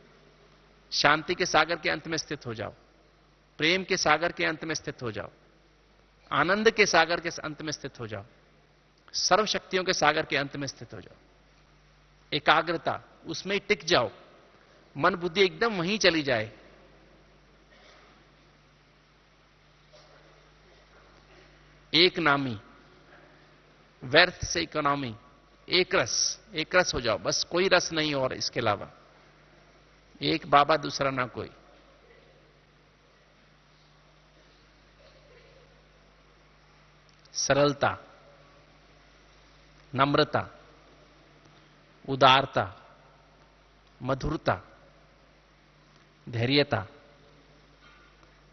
शांति के सागर के अंत में स्थित हो जाओ, प्रेम के सागर के अंत में स्थित हो जाओ, आनंद के सागर के अंत में स्थित हो जाओ, सर्व शक्तियों के सागर के अंत में स्थित हो जाओ। एकाग्रता, उसमें टिक जाओ, मन बुद्धि एकदम वहीं चली जाए। एक नामी, व्यर्थ से इकोनॉमी, एक रस हो जाओ, बस कोई रस नहीं और इसके अलावा, एक बाबा दूसरा ना कोई। सरलता, नम्रता, उदारता, मधुरता, धैर्यता,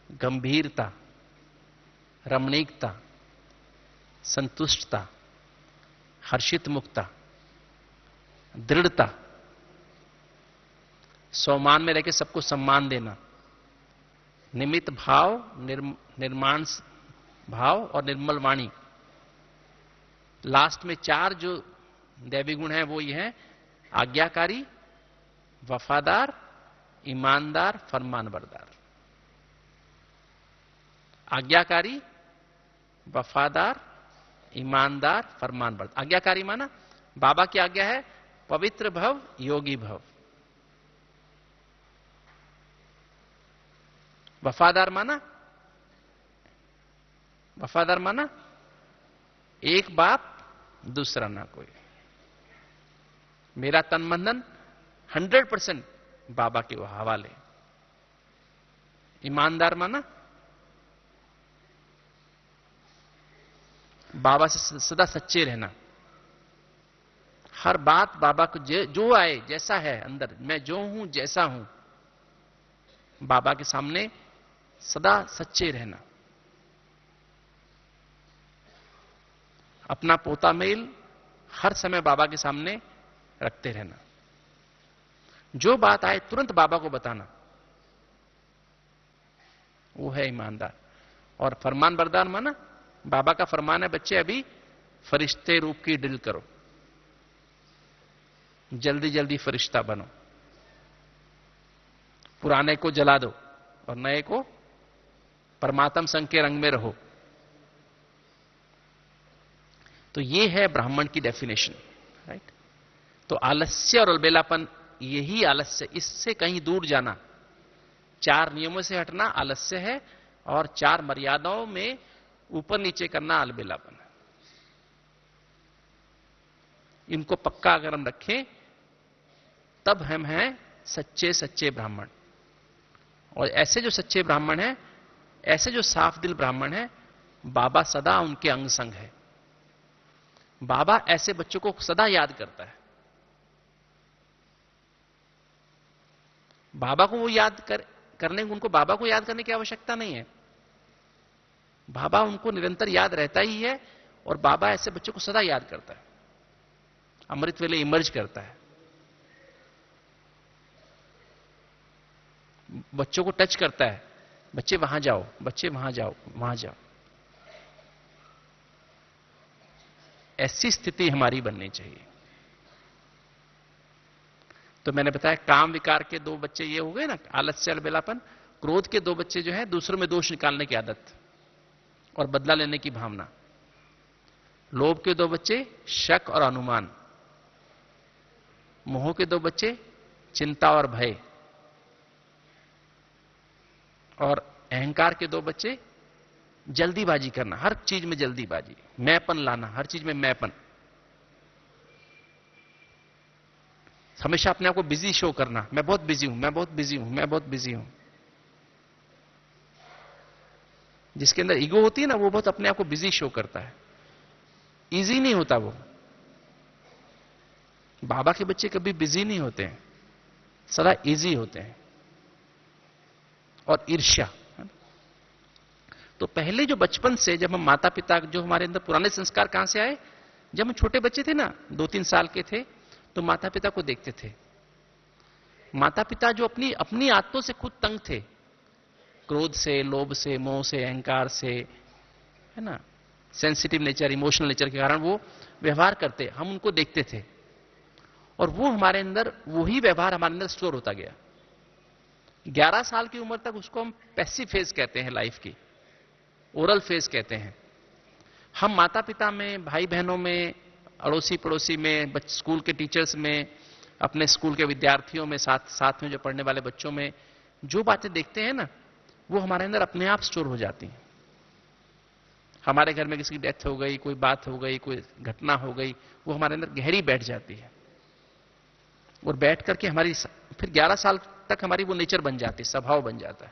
गंभीरता, रमणीकता, संतुष्टता, हर्षित मुक्ता, दृढ़ता, सम्मान में रहकर सबको सम्मान देना, निमित्त भाव, निर्माण भाव और निर्मल वाणी। लास्ट में 4 जो दैवी गुण हैं वो ये हैं, आज्ञाकारी, वफादार, ईमानदार, फरमानबरदार। आज्ञाकारी, वफादार, ईमानदार, फरमानबरदार। आज्ञाकारी माना बाबा की आज्ञा है पवित्र भव, योगी भव। वफादार माना एक बाप दूसरा ना कोई। मेरा तन मन 100% बाबा के हवाले। ईमानदार माना, बाबा से सदा सच्चे रहना। हर बात बाबा को जो आए, जैसा है अंदर, मैं जो हूं जैसा हूं, बाबा के सामने सदा सच्चे रहना। अपना पोता मेल हर समय बाबा के सामने रखते रहना। जो बात आए तुरंत बाबा को बताना, वो है ईमानदार। और फरमान बरदार माना, बाबा का फरमान है बच्चे अभी फरिश्ते रूप की ड्रिल करो, जल्दी जल्दी फरिश्ता बनो, पुराने को जला दो और नए को परमात्म संग के रंग में रहो। तो ये है ब्राह्मण की डेफिनेशन, राइट। तो आलस्य और अलबेलापन, यही आलस्य, इससे कहीं दूर जाना। 4 नियमों से हटना आलस्य है, और 4 मर्यादाओं में ऊपर नीचे करना अलबेलापन है। इनको पक्का अगर हम रखें तब हम हैं सच्चे सच्चे ब्राह्मण। और ऐसे जो सच्चे ब्राह्मण हैं, ऐसे जो साफ दिल ब्राह्मण हैं, बाबा सदा उनके अंग संग है। बाबा ऐसे बच्चों को सदा याद करता है। बाबा को वो करने उनको बाबा को याद करने की आवश्यकता नहीं है। बाबा उनको निरंतर याद रहता ही है, और बाबा ऐसे बच्चों को सदा याद करता है, अमृत वेले इमर्ज करता है, बच्चों को टच करता है। बच्चे वहां जाओ, बच्चे वहां जाओ, वहां जाओ। ऐसी स्थिति हमारी बननी चाहिए। तो मैंने बताया काम विकार के 2 बच्चे ये हो गए ना, आलस्य अलबेलापन। क्रोध के 2 बच्चे जो है, दूसरों में दोष निकालने की आदत और बदला लेने की भावना। लोभ के 2 बच्चे शक और अनुमान। मोह के 2 बच्चे चिंता और भय। और अहंकार के 2 बच्चे जल्दीबाजी करना, हर चीज में जल्दीबाजी, मैंपन लाना, हर चीज में मैंपन, हमेशा अपने आप को बिजी शो करना। मैं बहुत बिजी हूं, मैं बहुत बिजी हूं, मैं बहुत बिजी हूं। जिसके अंदर ईगो होती है ना, वो बहुत अपने आप को बिजी शो करता है, इजी नहीं होता वो। बाबा के बच्चे कभी बिजी नहीं होते हैं, सदा इजी होते हैं। और ईर्ष्या, तो पहले जो बचपन से, जब हम माता पिता, जो हमारे अंदर पुराने संस्कार कहां से आए, जब हम छोटे बच्चे थे ना, 2-3 साल के थे, तो माता पिता को देखते थे। माता पिता जो अपनी आदतों से खुद तंग थे, क्रोध से, लोभ से, मोह से, अहंकार से, है ना, सेंसिटिव नेचर, इमोशनल नेचर के कारण वो व्यवहार करते, हम उनको देखते थे, और वो हमारे अंदर, वही व्यवहार हमारे अंदर स्टोर होता गया। 11 साल की उम्र तक उसको हम पैसिव फेज कहते हैं लाइफ की, ओरल फेज कहते हैं। हम माता पिता में, भाई बहनों में, अड़ोसी पड़ोसी में, स्कूल के टीचर्स में, अपने स्कूल के विद्यार्थियों में, साथ में जो पढ़ने वाले बच्चों में जो बातें देखते हैं ना, वो हमारे अंदर अपने आप स्टोर हो जाती हैं। हमारे घर में किसी की डेथ हो गई, कोई बात हो गई, कोई घटना हो गई, वो हमारे अंदर गहरी बैठ जाती है, और बैठ करके हमारी फिर 11 साल तक हमारी वो नेचर बन जाती है, स्वभाव बन जाता है,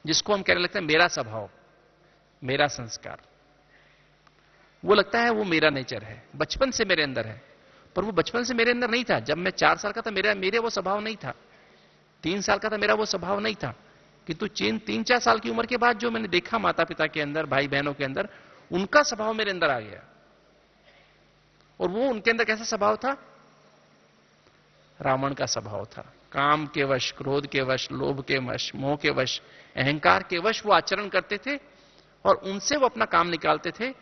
जिसको हम कहने लगते हैं मेरा स्वभाव, मेरा संस्कार। वो लगता है वो मेरा नेचर है, बचपन से मेरे अंदर है, पर वो बचपन से मेरे अंदर नहीं था। जब मैं 4 साल का था, मेरे वो स्वभाव नहीं था। 3 साल का था, मेरा वो स्वभाव नहीं था। किंतु 3-4 साल की उम्र के बाद जो मैंने देखा माता पिता के अंदर, भाई बहनों के अंदर, उनका स्वभाव मेरे अंदर आ गया। और वो उनके अंदर कैसा स्वभाव था? रावण का स्वभाव था। काम के वश, क्रोध के वश, लोभ के वश, मोह के वश, अहंकार के वश वो आचरण करते थे, और उनसे वो अपना काम निकालते थे।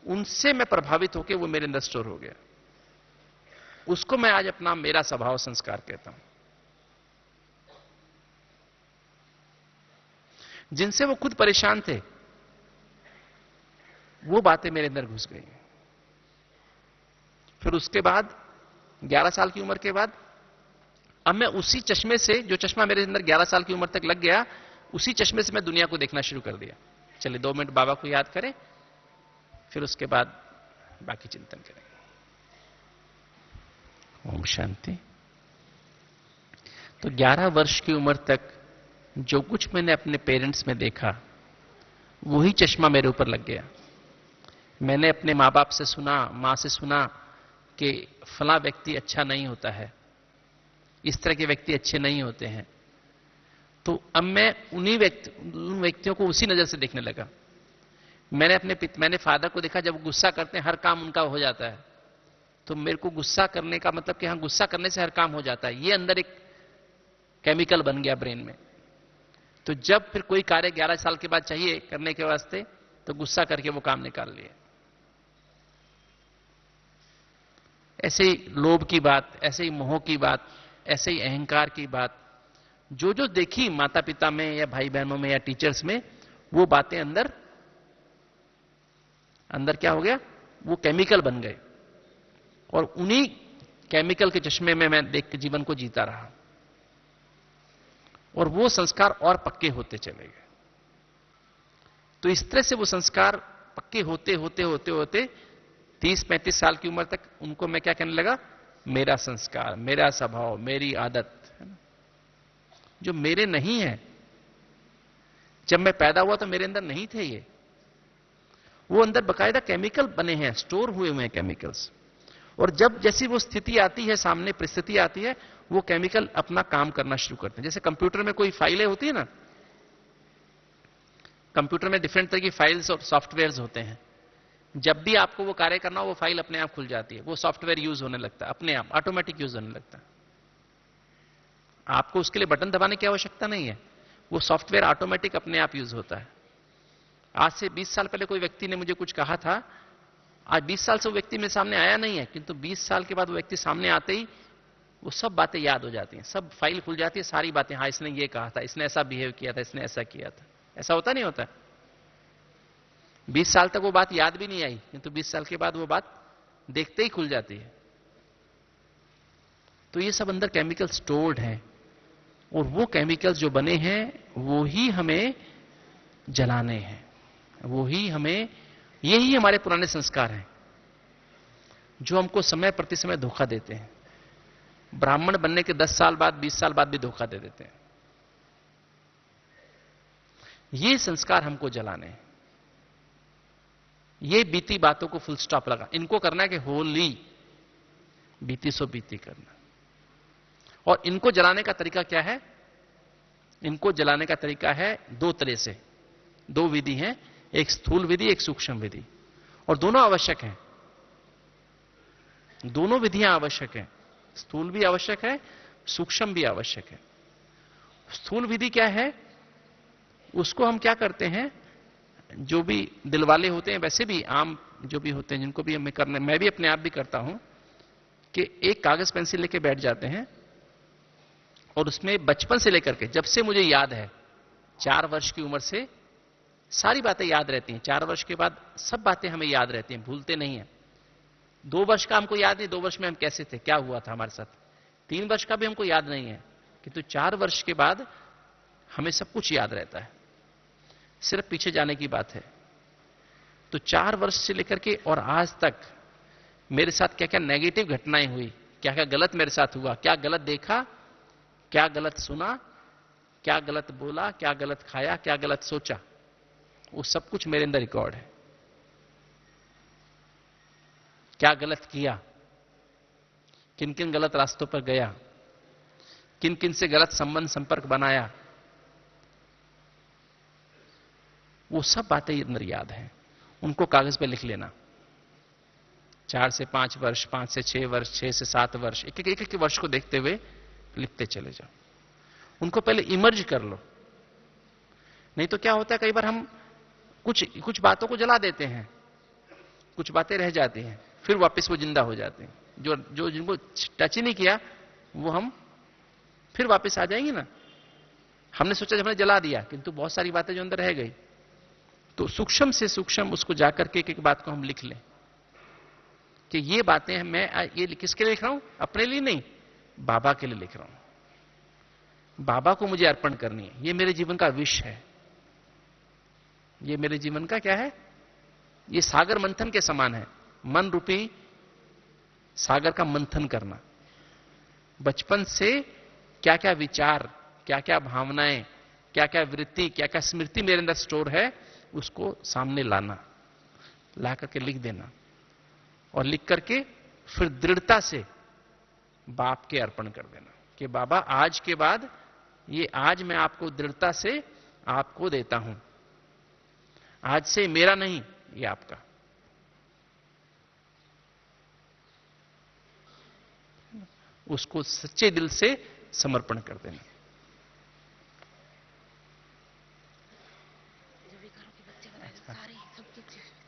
उनसे मैं प्रभावित होकर वो मेरे अंदर स्टोर हो गया। उसको मैं आज अपना मेरा स्वभाव संस्कार कहता हूं। जिनसे वो खुद परेशान थे, वो बातें मेरे अंदर घुस गई। फिर उसके बाद 11 साल की उम्र के बाद अब मैं उसी चश्मे से, जो चश्मा मेरे अंदर 11 साल की उम्र तक लग गया, उसी चश्मे से मैं दुनिया को देखना शुरू कर दिया। चलिए 2 मिनट बाबा को याद करें, फिर उसके बाद बाकी चिंतन करेंगे। ओम शांति। तो 11 वर्ष की उम्र तक जो कुछ मैंने अपने पेरेंट्स में देखा वही चश्मा मेरे ऊपर लग गया। मैंने अपने माँ बाप से सुना, माँ से सुना कि फला व्यक्ति अच्छा नहीं होता है, इस तरह के व्यक्ति अच्छे नहीं होते हैं। तो अब मैं उन व्यक्तियों को उसी नजर से देखने लगा। मैंने फादर को देखा, जब गुस्सा करते हैं हर काम उनका हो जाता है। तो मेरे को गुस्सा करने का मतलब कि हाँ, गुस्सा करने से हर काम हो जाता है, ये अंदर एक केमिकल बन गया ब्रेन में। तो जब फिर कोई कार्य 11 साल के बाद चाहिए करने के वास्ते, तो गुस्सा करके वो काम निकाल लिए। ऐसे ही लोभ की बात, ऐसे ही मोह की बात, ऐसे ही अहंकार की बात, जो जो देखी माता पिता में या भाई बहनों में या टीचर्स में, वो बातें अंदर क्या हो गया, वो केमिकल बन गए। और उन्हीं केमिकल के चश्मे में मैं देख के जीवन को जीता रहा, और वो संस्कार और पक्के होते चले गए। तो इस तरह से वो संस्कार पक्के होते होते होते होते 30-35 साल की उम्र तक उनको मैं क्या कहने लगा, मेरा संस्कार, मेरा स्वभाव, मेरी आदत, है ना, जो मेरे नहीं है। जब मैं पैदा हुआ तो मेरे अंदर नहीं थे ये, वो अंदर बकायदा केमिकल बने हैं, स्टोर हुए हुए हैं केमिकल्स। और जब जैसी वो स्थिति आती है, सामने परिस्थिति आती है, वो केमिकल अपना काम करना शुरू करते हैं। जैसे कंप्यूटर में कोई फाइलें होती है ना, कंप्यूटर में डिफरेंट तरह की फाइल्स और सॉफ्टवेयर्स होते हैं। जब भी आपको वो कार्य करना हो, वो फाइल अपने आप खुल जाती है, वो सॉफ्टवेयर यूज होने लगता है, अपने आप ऑटोमेटिक यूज होने लगता है। आपको उसके लिए बटन दबाने की आवश्यकता नहीं है, वो सॉफ्टवेयर ऑटोमेटिक अपने आप यूज होता है। आज से 20 साल पहले कोई व्यक्ति ने मुझे कुछ कहा था, आज 20 साल से वो व्यक्ति मेरे सामने आया नहीं है, किंतु 20 साल के बाद वो व्यक्ति सामने आते ही वो सब बातें याद हो जाती हैं, सब फाइल खुल जाती है, सारी बातें, हाँ इसने ये कहा था, इसने ऐसा बिहेव किया था, इसने ऐसा किया था। ऐसा होता नहीं होता? 20 साल तक वो बात याद भी नहीं आई, किंतु 20 साल के बाद वो बात देखते ही खुल जाती है। तो ये सब अंदर केमिकल स्टोर्ड हैं, और वो केमिकल्स जो बने हैं वो ही हमें जलाने हैं, वो ही हमें, यही हमारे पुराने संस्कार हैं जो हमको समय प्रति समय धोखा देते हैं। ब्राह्मण बनने के 10 साल बाद, 20 साल बाद भी धोखा दे देते हैं। ये संस्कार हमको जलाने हैं। ये बीती बातों को फुल स्टॉप लगा, इनको करना है कि होली, बीती सो बीती करना। और इनको जलाने का तरीका क्या है? इनको जलाने का तरीका है 2 तरह से, 2 विधि हैं, एक स्थूल विधि, एक सूक्ष्म विधि, और दोनों आवश्यक हैं। दोनों विधियां आवश्यक हैं, स्थूल भी आवश्यक है, सूक्ष्म भी आवश्यक है। स्थूल विधि क्या है? उसको हम क्या करते हैं, जो भी दिलवाले होते हैं, वैसे भी आम जो भी होते हैं, जिनको भी हमें करना, मैं भी अपने आप भी करता हूं, कि एक कागज पेंसिल लेके बैठ जाते हैं और उसमें बचपन से लेकर के, जब से मुझे याद है, 4 वर्ष की उम्र से सारी बातें याद रहती हैं। 4 वर्ष के बाद सब बातें हमें याद रहती हैं, भूलते नहीं हैं। 2 वर्ष का हमको याद नहीं, 2 वर्ष में हम कैसे थे, क्या हुआ था हमारे साथ। 3 वर्ष का भी हमको याद नहीं है, किंतु 4 वर्ष के बाद हमें सब कुछ याद रहता है, सिर्फ पीछे जाने की बात है। तो 4 वर्ष से लेकर के और आज तक मेरे साथ क्या क्या नेगेटिव घटनाएं हुई, क्या क्या गलत मेरे साथ हुआ, क्या गलत देखा, क्या गलत सुना, क्या गलत बोला, क्या गलत खाया, क्या गलत सोचा, वो सब कुछ मेरे अंदर रिकॉर्ड है। क्या गलत किया, किन किन गलत रास्तों पर गया, किन किन से गलत संबंध संपर्क बनाया, वो सब बातें अंदर याद हैं। उनको कागज पे लिख लेना। 4 से 5 वर्ष, 5 से 6 वर्ष, 6 से 7 वर्ष, एक एक वर्ष को देखते हुए लिखते चले जाओ। उनको पहले इमर्ज कर लो। नहीं तो क्या होता है, कई बार हम कुछ बातों को जला देते हैं, कुछ बातें रह जाती हैं, फिर वापस वो जिंदा हो जाते हैं। जो जिनको टच ही नहीं किया, वो हम फिर वापस आ जाएंगे ना। हमने सोचा जब हमने जला दिया, किंतु बहुत सारी बातें जो अंदर रह गई। तो सूक्ष्म से सूक्ष्म उसको जाकर के एक बात को हम लिख लें कि ये बातें हैं, मैं ये किसके लिए लिख रहा हूं? अपने लिए नहीं, बाबा के लिए लिख रहा हूं। बाबा को मुझे अर्पण करनी है, ये मेरे जीवन का विश है। ये मेरे जीवन का क्या है? ये सागर मंथन के समान है। मन रूपी सागर का मंथन करना। बचपन से क्या क्या विचार, क्या क्या भावनाएं, क्या क्या वृत्ति, क्या क्या स्मृति मेरे अंदर स्टोर है, उसको सामने लाना, ला करके लिख देना, और लिख करके फिर दृढ़ता से बाप के अर्पण कर देना कि बाबा आज के बाद ये आज मैं आपको दृढ़ता से आपको देता हूं, आज से मेरा नहीं, ये आपका। उसको सच्चे दिल से समर्पण कर देना।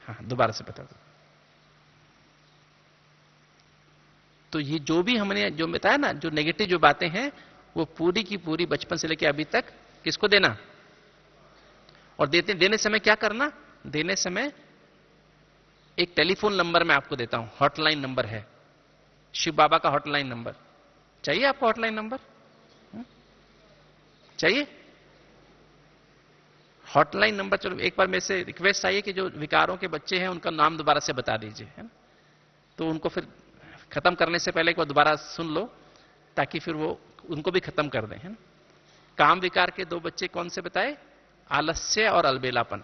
हाँ, दोबारा से बता दो। तो ये जो भी हमने जो बताया ना, जो नेगेटिव जो बातें हैं, वो पूरी की पूरी बचपन से लेकर अभी तक किसको देना, और देने समय क्या करना, देने समय एक टेलीफोन नंबर मैं आपको देता हूं, हॉटलाइन नंबर है, शिव बाबा का हॉटलाइन नंबर। चाहिए आपको हॉटलाइन नंबर? चाहिए हॉटलाइन नंबर? चलो एक बार मेरे से रिक्वेस्ट आई है कि जो विकारों के बच्चे हैं उनका नाम दोबारा से बता दीजिए, है ना? तो उनको फिर खत्म करने से पहले एक बार दोबारा सुन लो, ताकि फिर वो उनको भी खत्म कर दें, है ना? काम विकार के 2 बच्चे कौन से बताए? आलस्य और अलबेलापन।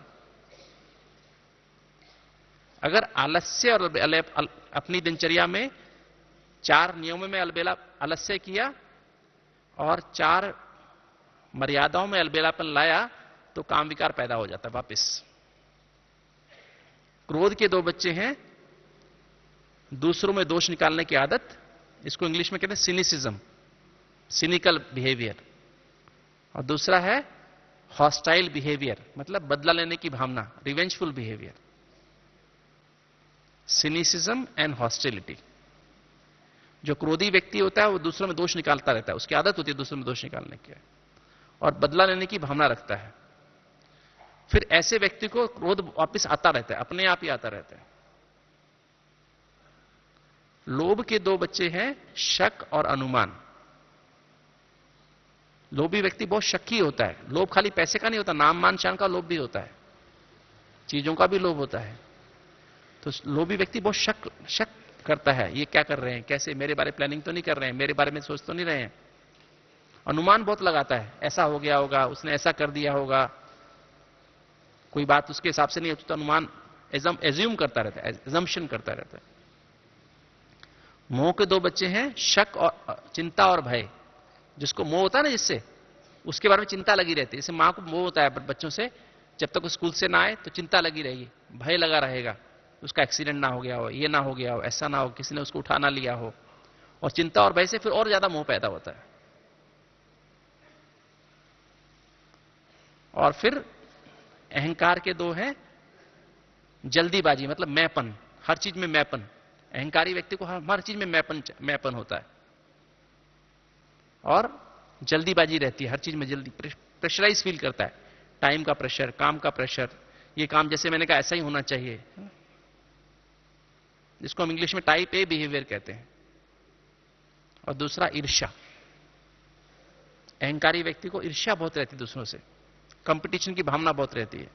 अगर आलस्य और अपनी दिनचर्या में 4 नियमों में आलस्य किया और 4 मर्यादाओं में अलबेलापन लाया, तो काम विकार पैदा हो जाता है वापस। क्रोध के 2 बच्चे हैं, दूसरों में दोष निकालने की आदत, इसको इंग्लिश में कहते हैं सिनिसिज्म, सिनिकल बिहेवियर, और दूसरा है हॉस्टाइल बिहेवियर, मतलब बदला लेने की भावना, revengeful behaviour. Cynicism and hostility. जो क्रोधी व्यक्ति होता है वो दूसरों में दोष निकालता रहता है, उसकी आदत होती है दूसरों में दोष निकालने की, और बदला लेने की भावना रखता है। फिर ऐसे व्यक्ति को क्रोध वापस आता रहता है, अपने आप ही आता रहता है। लोभ के 2 बच्चे हैं, शक और अनुमान। लोभी व्यक्ति बहुत शक्की होता है। लोभ खाली पैसे का नहीं होता, नाम मान शान का लोभ भी होता है, चीजों का भी लोभ होता है। तो लोभी व्यक्ति बहुत शक करता है, ये क्या कर रहे हैं, कैसे, मेरे बारे में प्लानिंग तो नहीं कर रहे हैं, मेरे बारे में सोच तो नहीं रहे हैं। अनुमान बहुत लगाता है, ऐसा हो गया होगा, उसने ऐसा कर दिया होगा, कोई बात उसके हिसाब से नहीं होती तो अनुमान एज्यूम करता रहता है, एजम्पशन करता रहता है। मोह के 2 बच्चे हैं, शक और चिंता और भय। जिसको मोह होता है ना, जिससे उसके बारे में चिंता लगी रहती है। जैसे मां को मोह होता है बच्चों से, जब तक वो स्कूल से ना आए तो चिंता लगी रहेगी, भय लगा रहेगा, उसका एक्सीडेंट ना हो गया हो, ये ना हो गया हो, ऐसा ना हो, किसी ने उसको उठा ना लिया हो। और चिंता और भय से फिर और ज्यादा मोह पैदा होता है। और फिर अहंकार के 2 हैं, जल्दीबाजी, मतलब मैंपन, हर चीज में मैंपन। अहंकारी व्यक्ति को हर चीज में मैंपन होता है, और जल्दीबाजी रहती है, हर चीज में जल्दी, प्रेशराइज फील करता है, टाइम का प्रेशर, काम का प्रेशर, ये काम जैसे मैंने कहा ऐसा ही होना चाहिए, जिसको हम इंग्लिश में टाइप ए बिहेवियर कहते हैं। और दूसरा ईर्ष्या। अहंकारी व्यक्ति को ईर्ष्या बहुत रहती है दूसरों से, कंपटीशन की भावना बहुत रहती है,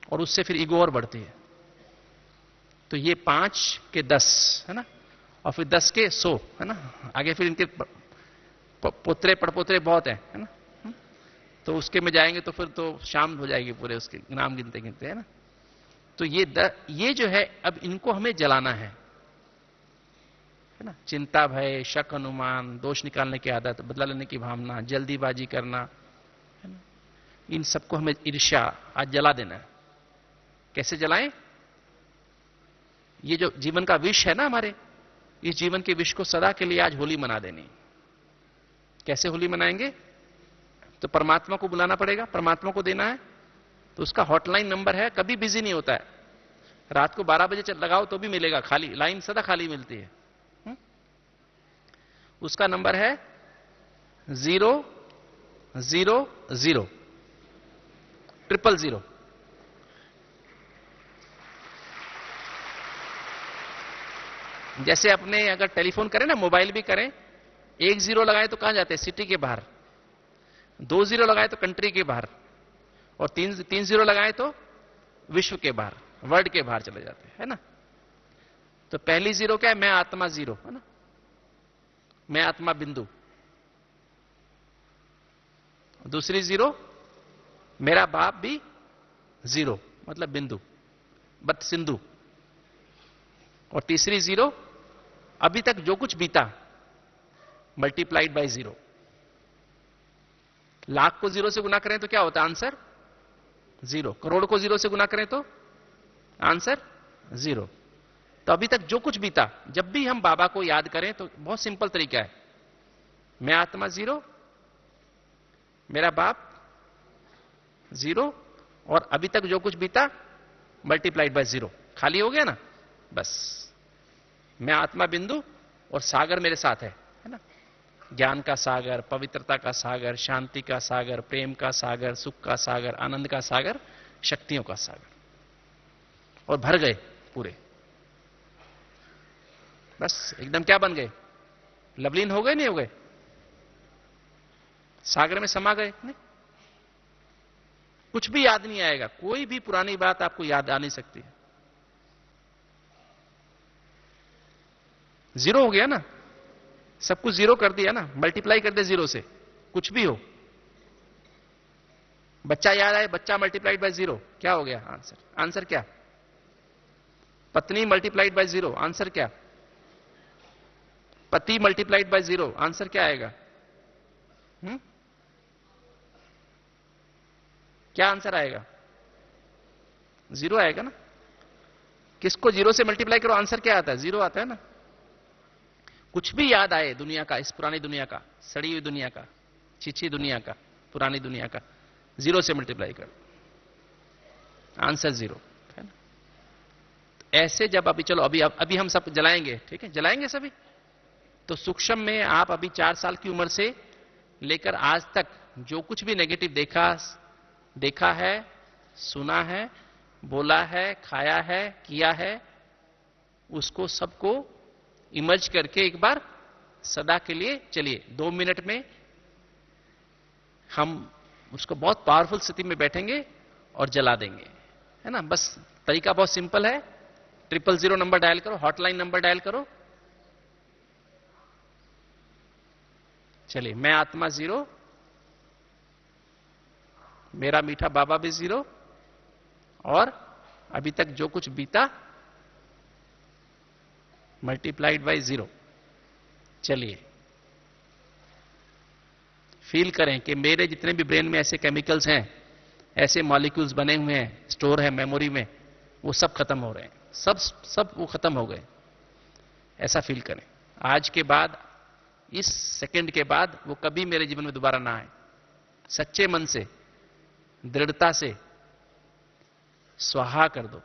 और उससे फिर ईगो और बढ़ती है। तो ये 5 के 10 है ना, और फिर 10 के 100 है ना, आगे फिर इनके पोतरे पड़पोतरे बहुत हैं, है ना। तो उसके में जाएंगे तो फिर तो शाम हो जाएगी पूरे उसके नाम गिनते गिनते, है ना। तो ये जो है, अब इनको हमें जलाना है ना। चिंता, भय, शक, अनुमान, दोष निकालने की आदत, बदला लेने की भावना, जल्दीबाजी करना, है ना, इन सबको हमें ईर्ष्या आज जला देना है। कैसे जलाएं? ये जो जीवन का विष है ना हमारे, इस जीवन के विष को सदा के लिए आज होली मना देनी। कैसे होली मनाएंगे? तो परमात्मा को बुलाना पड़ेगा, परमात्मा को देना है। तो उसका हॉटलाइन नंबर है, कभी बिजी नहीं होता है। रात को 12 बजे लगाओ तो भी मिलेगा, खाली लाइन सदा खाली मिलती है। उसका नंबर है 0000000। जैसे अपने अगर टेलीफोन करें ना, मोबाइल भी करें, 1 0 लगाए तो कहां जाते हैं? सिटी के बाहर। 2 0 लगाए तो कंट्री के बाहर, और 3 0 लगाए तो विश्व के बाहर, वर्ल्ड के बाहर चले जाते हैं, है ना। तो पहली जीरो क्या है? मैं आत्मा जीरो, है ना? मैं आत्मा बिंदु। दूसरी जीरो, मेरा बाप भी जीरो, मतलब बिंदु, बट सिंधु। और तीसरी जीरो, अभी तक जो कुछ बीता मल्टीप्लाइड बाय जीरो। लाख को जीरो से गुना करें तो क्या होता है आंसर? जीरो। करोड़ को जीरो से गुना करें तो आंसर जीरो। तो अभी तक जो कुछ बीता, जब भी हम बाबा को याद करें तो बहुत सिंपल तरीका है। मैं आत्मा जीरो, मेरा बाप जीरो, और अभी तक जो कुछ बीता मल्टीप्लाइड बाय जीरो। खाली हो गया ना? बस। मैं आत्मा बिंदु और सागर मेरे साथ है ना? ज्ञान का सागर, पवित्रता का सागर, शांति का सागर, प्रेम का सागर, सुख का सागर, आनंद का सागर, शक्तियों का सागर, और भर गए पूरे। बस एकदम क्या बन गए? लवलीन हो गए, नहीं हो गए? सागर में समा गए नहीं? कुछ भी याद नहीं आएगा, कोई भी पुरानी बात आपको याद आ नहीं सकती। जीरो हो गया ना? सब कुछ जीरो कर दिया ना? मल्टीप्लाई कर दे जीरो से, कुछ भी हो। बच्चा याद आए, बच्चा मल्टीप्लाइड बाय जीरो, क्या हो गया आंसर? आंसर क्या? पत्नी मल्टीप्लाइड बाय जीरो, आंसर क्या? पति मल्टीप्लाइड बाय जीरो, आंसर क्या आएगा? क्या आंसर आएगा? जीरो आएगा ना? किसको जीरो से मल्टीप्लाई करो, आंसर क्या आता है? जीरो आता है ना? कुछ भी याद आए दुनिया का, इस पुरानी दुनिया का, सड़ी हुई दुनिया का, छीछी दुनिया का, पुरानी दुनिया का, जीरो से मल्टीप्लाई करो, आंसर जीरो, है ना? तो ऐसे जब अभी, चलो अभी हम सब जलाएंगे, ठीक है? जलाएंगे सभी। तो सूक्ष्म में आप अभी 4 साल की उम्र से लेकर आज तक जो कुछ भी नेगेटिव देखा है, सुना है, बोला है, खाया है, किया है, उसको सबको इमर्ज करके एक बार सदा के लिए चलिए 2 मिनट में हम उसको बहुत पावरफुल स्थिति में बैठेंगे और जला देंगे, है ना? बस तरीका बहुत सिंपल है। 000 नंबर डायल करो, हॉटलाइन नंबर डायल करो। चलिए, मैं आत्मा जीरो, मेरा मीठा बाबा भी जीरो, और अभी तक जो कुछ बीता मल्टीप्लाइड बाय जीरो। चलिए फील करें कि मेरे जितने भी ब्रेन में ऐसे केमिकल्स हैं, ऐसे मॉलिक्यूल्स बने हुए हैं, स्टोर है मेमोरी में, वो सब खत्म हो रहे हैं, सब वो खत्म हो गए। ऐसा फील करें। आज के बाद, इस सेकंड के बाद वो कभी मेरे जीवन में दोबारा ना आए। सच्चे मन से, दृढ़ता से स्वाहा कर दो।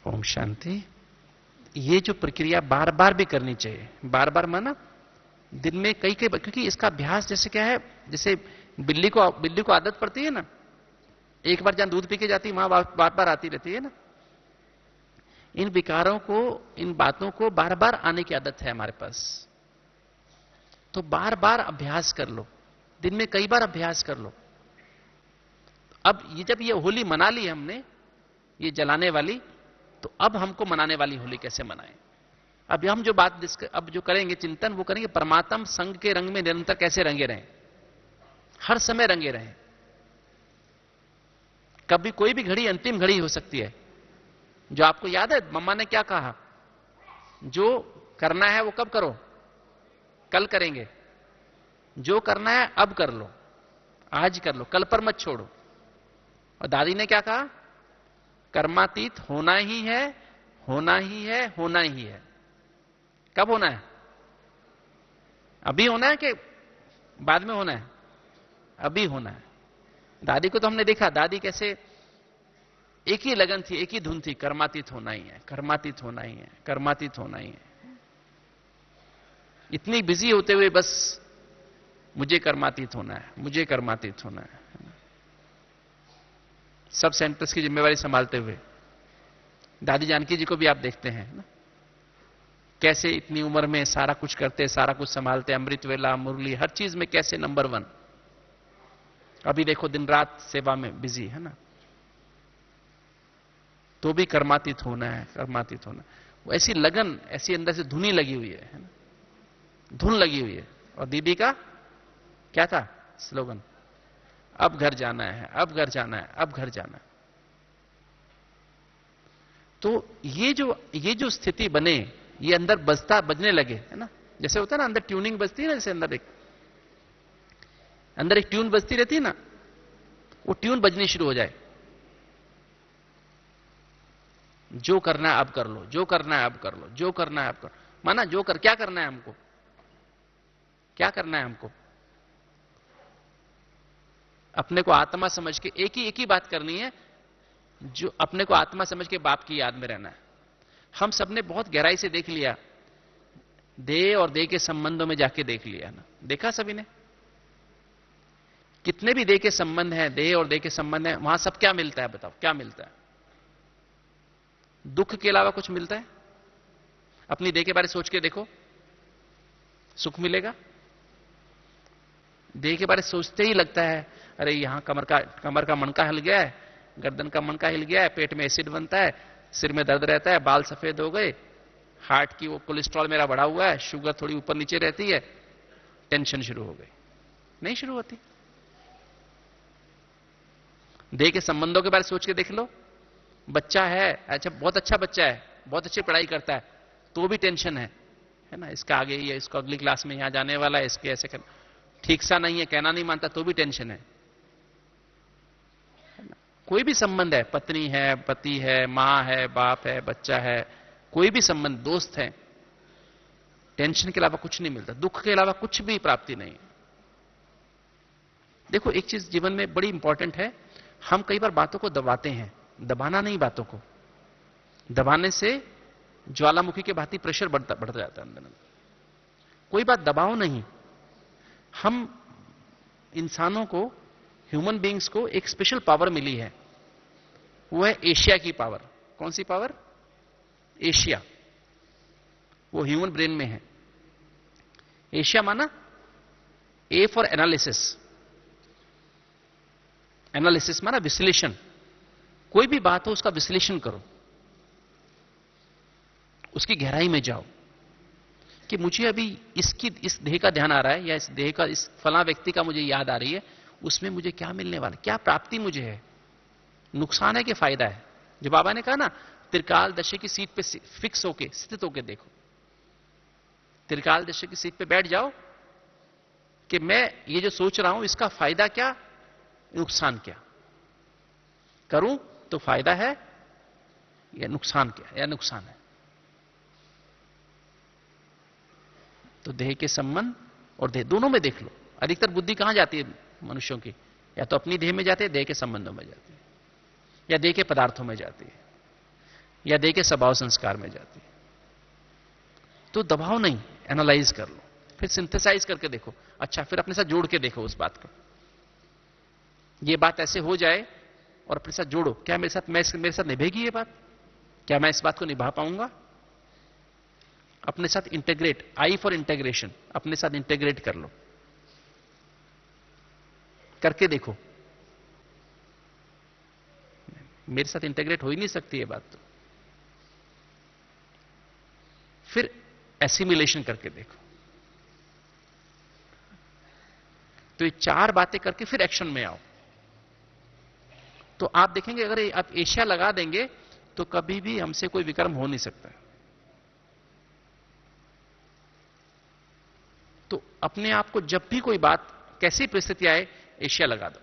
ओम शांति। ये जो प्रक्रिया बार बार भी करनी चाहिए। बार बार माना दिन में कई कई, क्योंकि इसका अभ्यास जैसे क्या है, जैसे बिल्ली को आदत पड़ती है ना, एक बार जहां दूध पी के जाती है वहां बार बार आती रहती है ना। इन विकारों को, इन बातों को बार बार आने की आदत है हमारे पास। तो बार बार अभ्यास कर लो, दिन में कई बार अभ्यास कर लो। अब ये जब ये होली मना ली हमने, ये जलाने वाली, तो अब हमको मनाने वाली होली कैसे मनाएं। अब हम जो बात अब जो करेंगे चिंतन, वो करेंगे परमात्म संग के रंग में निरंतर कैसे रंगे रहें, हर समय रंगे रहें। कभी कोई भी घड़ी अंतिम घड़ी हो सकती है। जो आपको याद है मम्मा ने क्या कहा, जो करना है वो कब करो, कल करेंगे। जो करना है अब कर लो, आज कर लो, कल पर मत छोड़ो। और दादी ने क्या कहा, कर्मातीत होना ही है, होना ही है, होना ही है। कब होना है, अभी होना है कि बाद में होना है, अभी होना है। दादी को तो हमने देखा, दादी कैसे एक ही लगन थी, एक ही धुन थी, कर्मातीत होना ही है, कर्मातीत होना ही है, कर्मातीत होना ही है। इतनी बिजी होते हुए बस मुझे कर्मातीत होना है, मुझे कर्मातीत होना है। सब सेंटर्स की जिम्मेवारी संभालते हुए दादी जानकी जी को भी आप देखते हैं ना, कैसे इतनी उम्र में सारा कुछ करते, सारा कुछ संभालते, अमृत वेला, मुरली, हर चीज में कैसे नंबर 1। अभी देखो दिन रात सेवा में बिजी है ना, तो भी कर्मातीत होना है, कर्मातीत होना। वो ऐसी लगन, ऐसी अंदर से धुनी लगी हुई है ना, धुन लगी हुई है। और दीदी का क्या था स्लोगन, अब घर जाना है, अब घर जाना है, अब घर जाना है। तो ये जो स्थिति बने, ये अंदर बजने लगे है ना, जैसे होता है ना अंदर ट्यूनिंग बजती है ना, जैसे अंदर एक ट्यून बजती रहती है ना, वो ट्यून बजनी शुरू हो जाए। जो करना है अब कर लो, जो करना है अब कर लो, जो करना है अब कर, माना क्या करना है हमको, क्या करना है हमको, अपने को आत्मा समझ के एक ही बात करनी है, जो अपने को आत्मा समझ के बाप की याद में रहना है। हम सबने बहुत गहराई से देख लिया, देह और देह के संबंधों में जाके देख लिया ना, देखा सभी ने, कितने भी देह के संबंध हैं, देह और देह के संबंध हैं, वहां सब क्या मिलता है, बताओ क्या मिलता है। दुख के अलावा कुछ मिलता है? अपनी देह के बारे में सोच के देखो, सुख मिलेगा? देह के बारे में सोचते ही लगता है अरे यहां कमर का मणका हिल गया है, गर्दन का मणका हिल गया है, पेट में एसिड बनता है, सिर में दर्द रहता है, बाल सफेद हो गए, हार्ट की वो कोलेस्ट्रॉल मेरा बढ़ा हुआ है, शुगर थोड़ी ऊपर नीचे रहती है, टेंशन शुरू हो गई। नहीं शुरू होती। देह के संबंधों के बारे में सोच के देख लो, बच्चा है, अच्छा बहुत अच्छा बच्चा है, बहुत अच्छी पढ़ाई करता है, तो भी टेंशन है ना, इसका आगे ये, इसको अगली क्लास में यहां जाने वाला है, इसके ऐसे करना, ठीक सा नहीं है, कहना नहीं मानता, तो भी टेंशन है ना? कोई भी संबंध है, पत्नी है, पति है, मां है, बाप है, बच्चा है, कोई भी संबंध, दोस्त है, टेंशन के अलावा कुछ नहीं मिलता, दुख के अलावा कुछ भी प्राप्ति नहीं। देखो एक चीज जीवन में बड़ी इंपॉर्टेंट है, हम कई बार बातों को दबाते हैं, दबाना नहीं, बातों को दबाने से ज्वालामुखी के भांति प्रेशर बढ़ता जाता है अंदर। कोई बात दबाओ नहीं। हम इंसानों को, ह्यूमन बीइंग्स को एक स्पेशल पावर मिली है, वो है एशिया की पावर। कौन सी पावर? एशिया। वो ह्यूमन ब्रेन में है। एशिया माना ए फॉर एनालिसिस। एनालिसिस माना विश्लेषण। कोई भी बात हो उसका विश्लेषण करो, उसकी गहराई में जाओ कि मुझे अभी इस देह का ध्यान आ रहा है, या इस देह का, इस फला व्यक्ति का मुझे याद आ रही है, उसमें मुझे क्या मिलने वाला, क्या प्राप्ति मुझे है, नुकसान है कि फायदा है। जो बाबा ने कहा ना, त्रिकाल दशा की सीट पे फिक्स होके, स्थित होके देखो, त्रिकाल दशा की सीट पे बैठ जाओ कि मैं ये जो सोच रहा हूं इसका फायदा क्या, नुकसान क्या, करूं तो फायदा है या नुकसान क्या, या नुकसान है। तो देह के संबंध और देह दोनों में देख लो। अधिकतर बुद्धि कहां जाती है मनुष्यों की, या तो अपनी देह में जाती है, देह के संबंधों में जाती है, या देह के पदार्थों में जाती है। या देह के स्वभाव संस्कार में जाती है। तो दबाव नहीं, एनालाइज कर लो, फिर सिंथेसाइज करके देखो। अच्छा, फिर अपने साथ जोड़ के देखो उस बात को। ये बात ऐसे हो जाए और अपने साथ जोड़ो, क्या मेरे साथ निभेगी ये बात? क्या मैं इस बात को निभा पाऊंगा? अपने साथ इंटीग्रेट, आई फॉर इंटीग्रेशन, अपने साथ इंटीग्रेट कर लो, करके देखो। मेरे साथ इंटीग्रेट हो ही नहीं सकती ये बात। तो फिर एसिमिलेशन करके देखो। तो ये 4 बातें करके फिर एक्शन में आओ। तो आप देखेंगे, अगर आप एशिया लगा देंगे तो कभी भी हमसे कोई विक्रम हो नहीं सकता। तो अपने आप को जब भी कोई बात, कैसी परिस्थिति आए, एशिया लगा दो।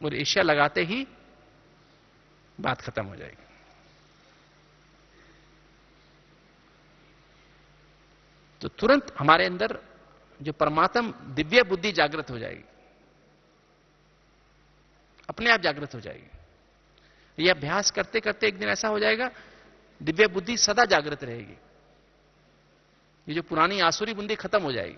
और एशिया लगाते ही बात खत्म हो जाएगी। तो तुरंत हमारे अंदर जो परमात्म दिव्य बुद्धि जागृत हो जाएगी, अपने आप जागृत हो जाएगी। यह अभ्यास करते करते एक दिन ऐसा हो जाएगा, दिव्य बुद्धि सदा जागृत रहेगी। ये जो पुरानी आसुरी बुद्धि खत्म हो जाएगी।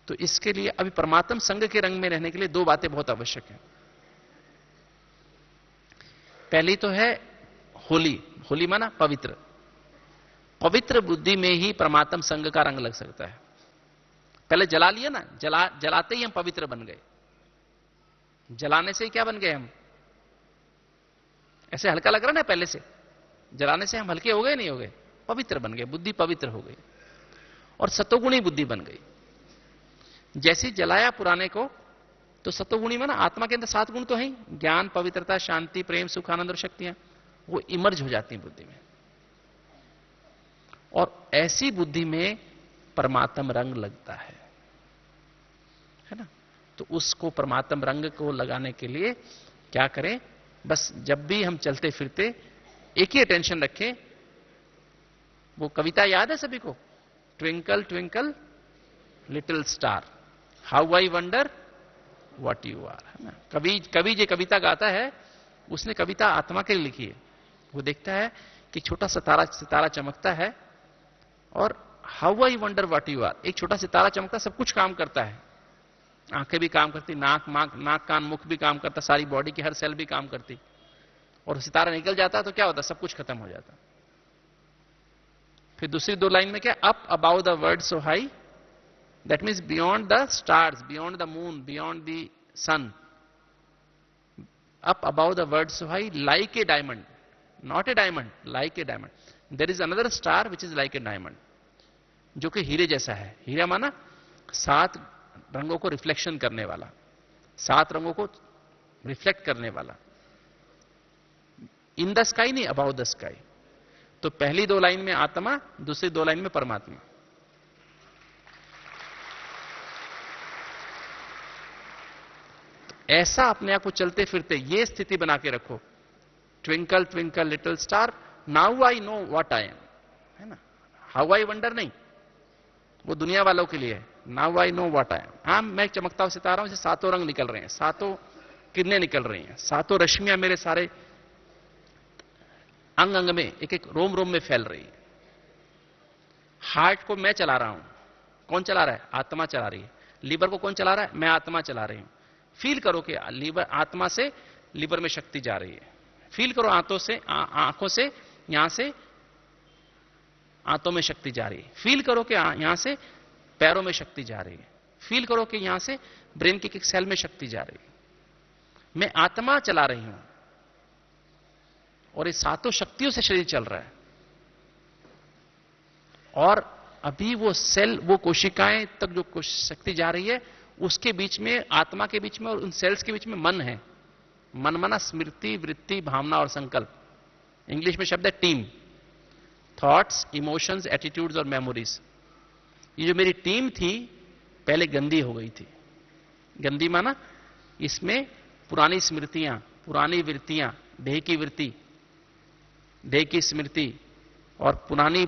तो इसके लिए अभी परमात्म संग के रंग में रहने के लिए 2 बातें बहुत आवश्यक हैं। पहली तो है होली। होली माना पवित्र। पवित्र बुद्धि में ही परमात्म संग का रंग लग सकता है। पहले जला लिया ना, जलाते ही हम पवित्र बन गए। जलाने से ही क्या बन गए हम? ऐसे हल्का लग रहा ना पहले से, जलाने से हम हल्के हो गए, नहीं हो गए? पवित्र बन गए, बुद्धि पवित्र हो गई और सतोगुणी बुद्धि बन गई। जैसे जलाया पुराने को, तो सतोगुणी माना आत्मा के अंदर 7 गुण तो हैं, ज्ञान, पवित्रता, शांति, प्रेम, सुख, आनंद और शक्तियां, वो इमर्ज हो जाती हैं बुद्धि में। और ऐसी बुद्धि में परमात्म रंग लगता है ना? तो उसको परमात्म रंग को लगाने के लिए क्या करें? बस जब भी हम चलते फिरते एक ही अटेंशन रखें। वो कविता याद है सभी को? Twinkle twinkle little star, how I wonder what you are, है ना? कवि जो कविता गाता है, उसने कविता आत्मा के लिए लिखी है। वो देखता है कि छोटा सितारा चमकता है, और how I wonder what you are, एक छोटा सितारा चमकता, सब कुछ काम करता है। आंखें भी काम करती, नाक कान मुख भी काम करता, सारी बॉडी की हर सेल भी काम करती। और सितारा निकल जाता तो क्या होता? सब कुछ खत्म हो जाता। फिर दूसरी 2 लाइन में क्या? Up about the world so high, that means beyond the stars, beyond the moon, beyond the sun, up about the world so high, like a diamond, not a diamond, like a diamond. There is another star which is like a diamond, जो कि हीरे जैसा है। हीरा माना 7 रंगों को रिफ्लेक्शन करने वाला, 7 रंगों को रिफ्लेक्ट करने वाला। इन द स्काई नहीं, अबाउट द स्काई। तो पहली 2 लाइन में आत्मा, दूसरी 2 लाइन में परमात्मा। तो ऐसा अपने आप को चलते फिरते ये स्थिति बना के रखो। Twinkle twinkle little star, now I know what I am, है ना? हाउ आई वंडर नहीं, वो दुनिया वालों के लिए है। Now I know what I am. हाँ, मैं चमकता हुआ सितारा हूं, जैसे 7 रंग निकल रहे हैं, 7 किरणें निकल रही हैं, 7 रश्मियां मेरे सारे अंग अंग में, एक एक रोम रोम में फैल रही है। हार्ट को मैं चला रहा हूं। कौन चला रहा है? आत्मा चला रही है। लीवर को कौन चला रहा है? मैं आत्मा चला रही हूं। फील करो कि लीवर, आत्मा से लीवर में शक्ति जा रही है। फील करो आंखों से यहां से आंतों में शक्ति जा रही है। फील करो कि यहां से पैरों में शक्ति जा रही है। फील करो कि यहां से ब्रेन के एक सेल में शक्ति जा रही है। मैं आत्मा चला रही हूं और ये 7 शक्तियों से शरीर चल रहा है। और अभी वो सेल, वो कोशिकाएं तक जो शक्ति जा रही है, उसके बीच में, आत्मा के बीच में और उन सेल्स के बीच में मन है। मन माना स्मृति, वृत्ति, भावना और संकल्प। इंग्लिश में शब्द है टीम। थॉट्स, इमोशंस, एटीट्यूड्स और मेमोरीज। ये जो मेरी टीम थी, पहले गंदी हो गई थी। गंदी माना इसमें पुरानी स्मृतियां, पुरानी वृत्तियां, देह की वृत्ति, देह की स्मृति और पुरानी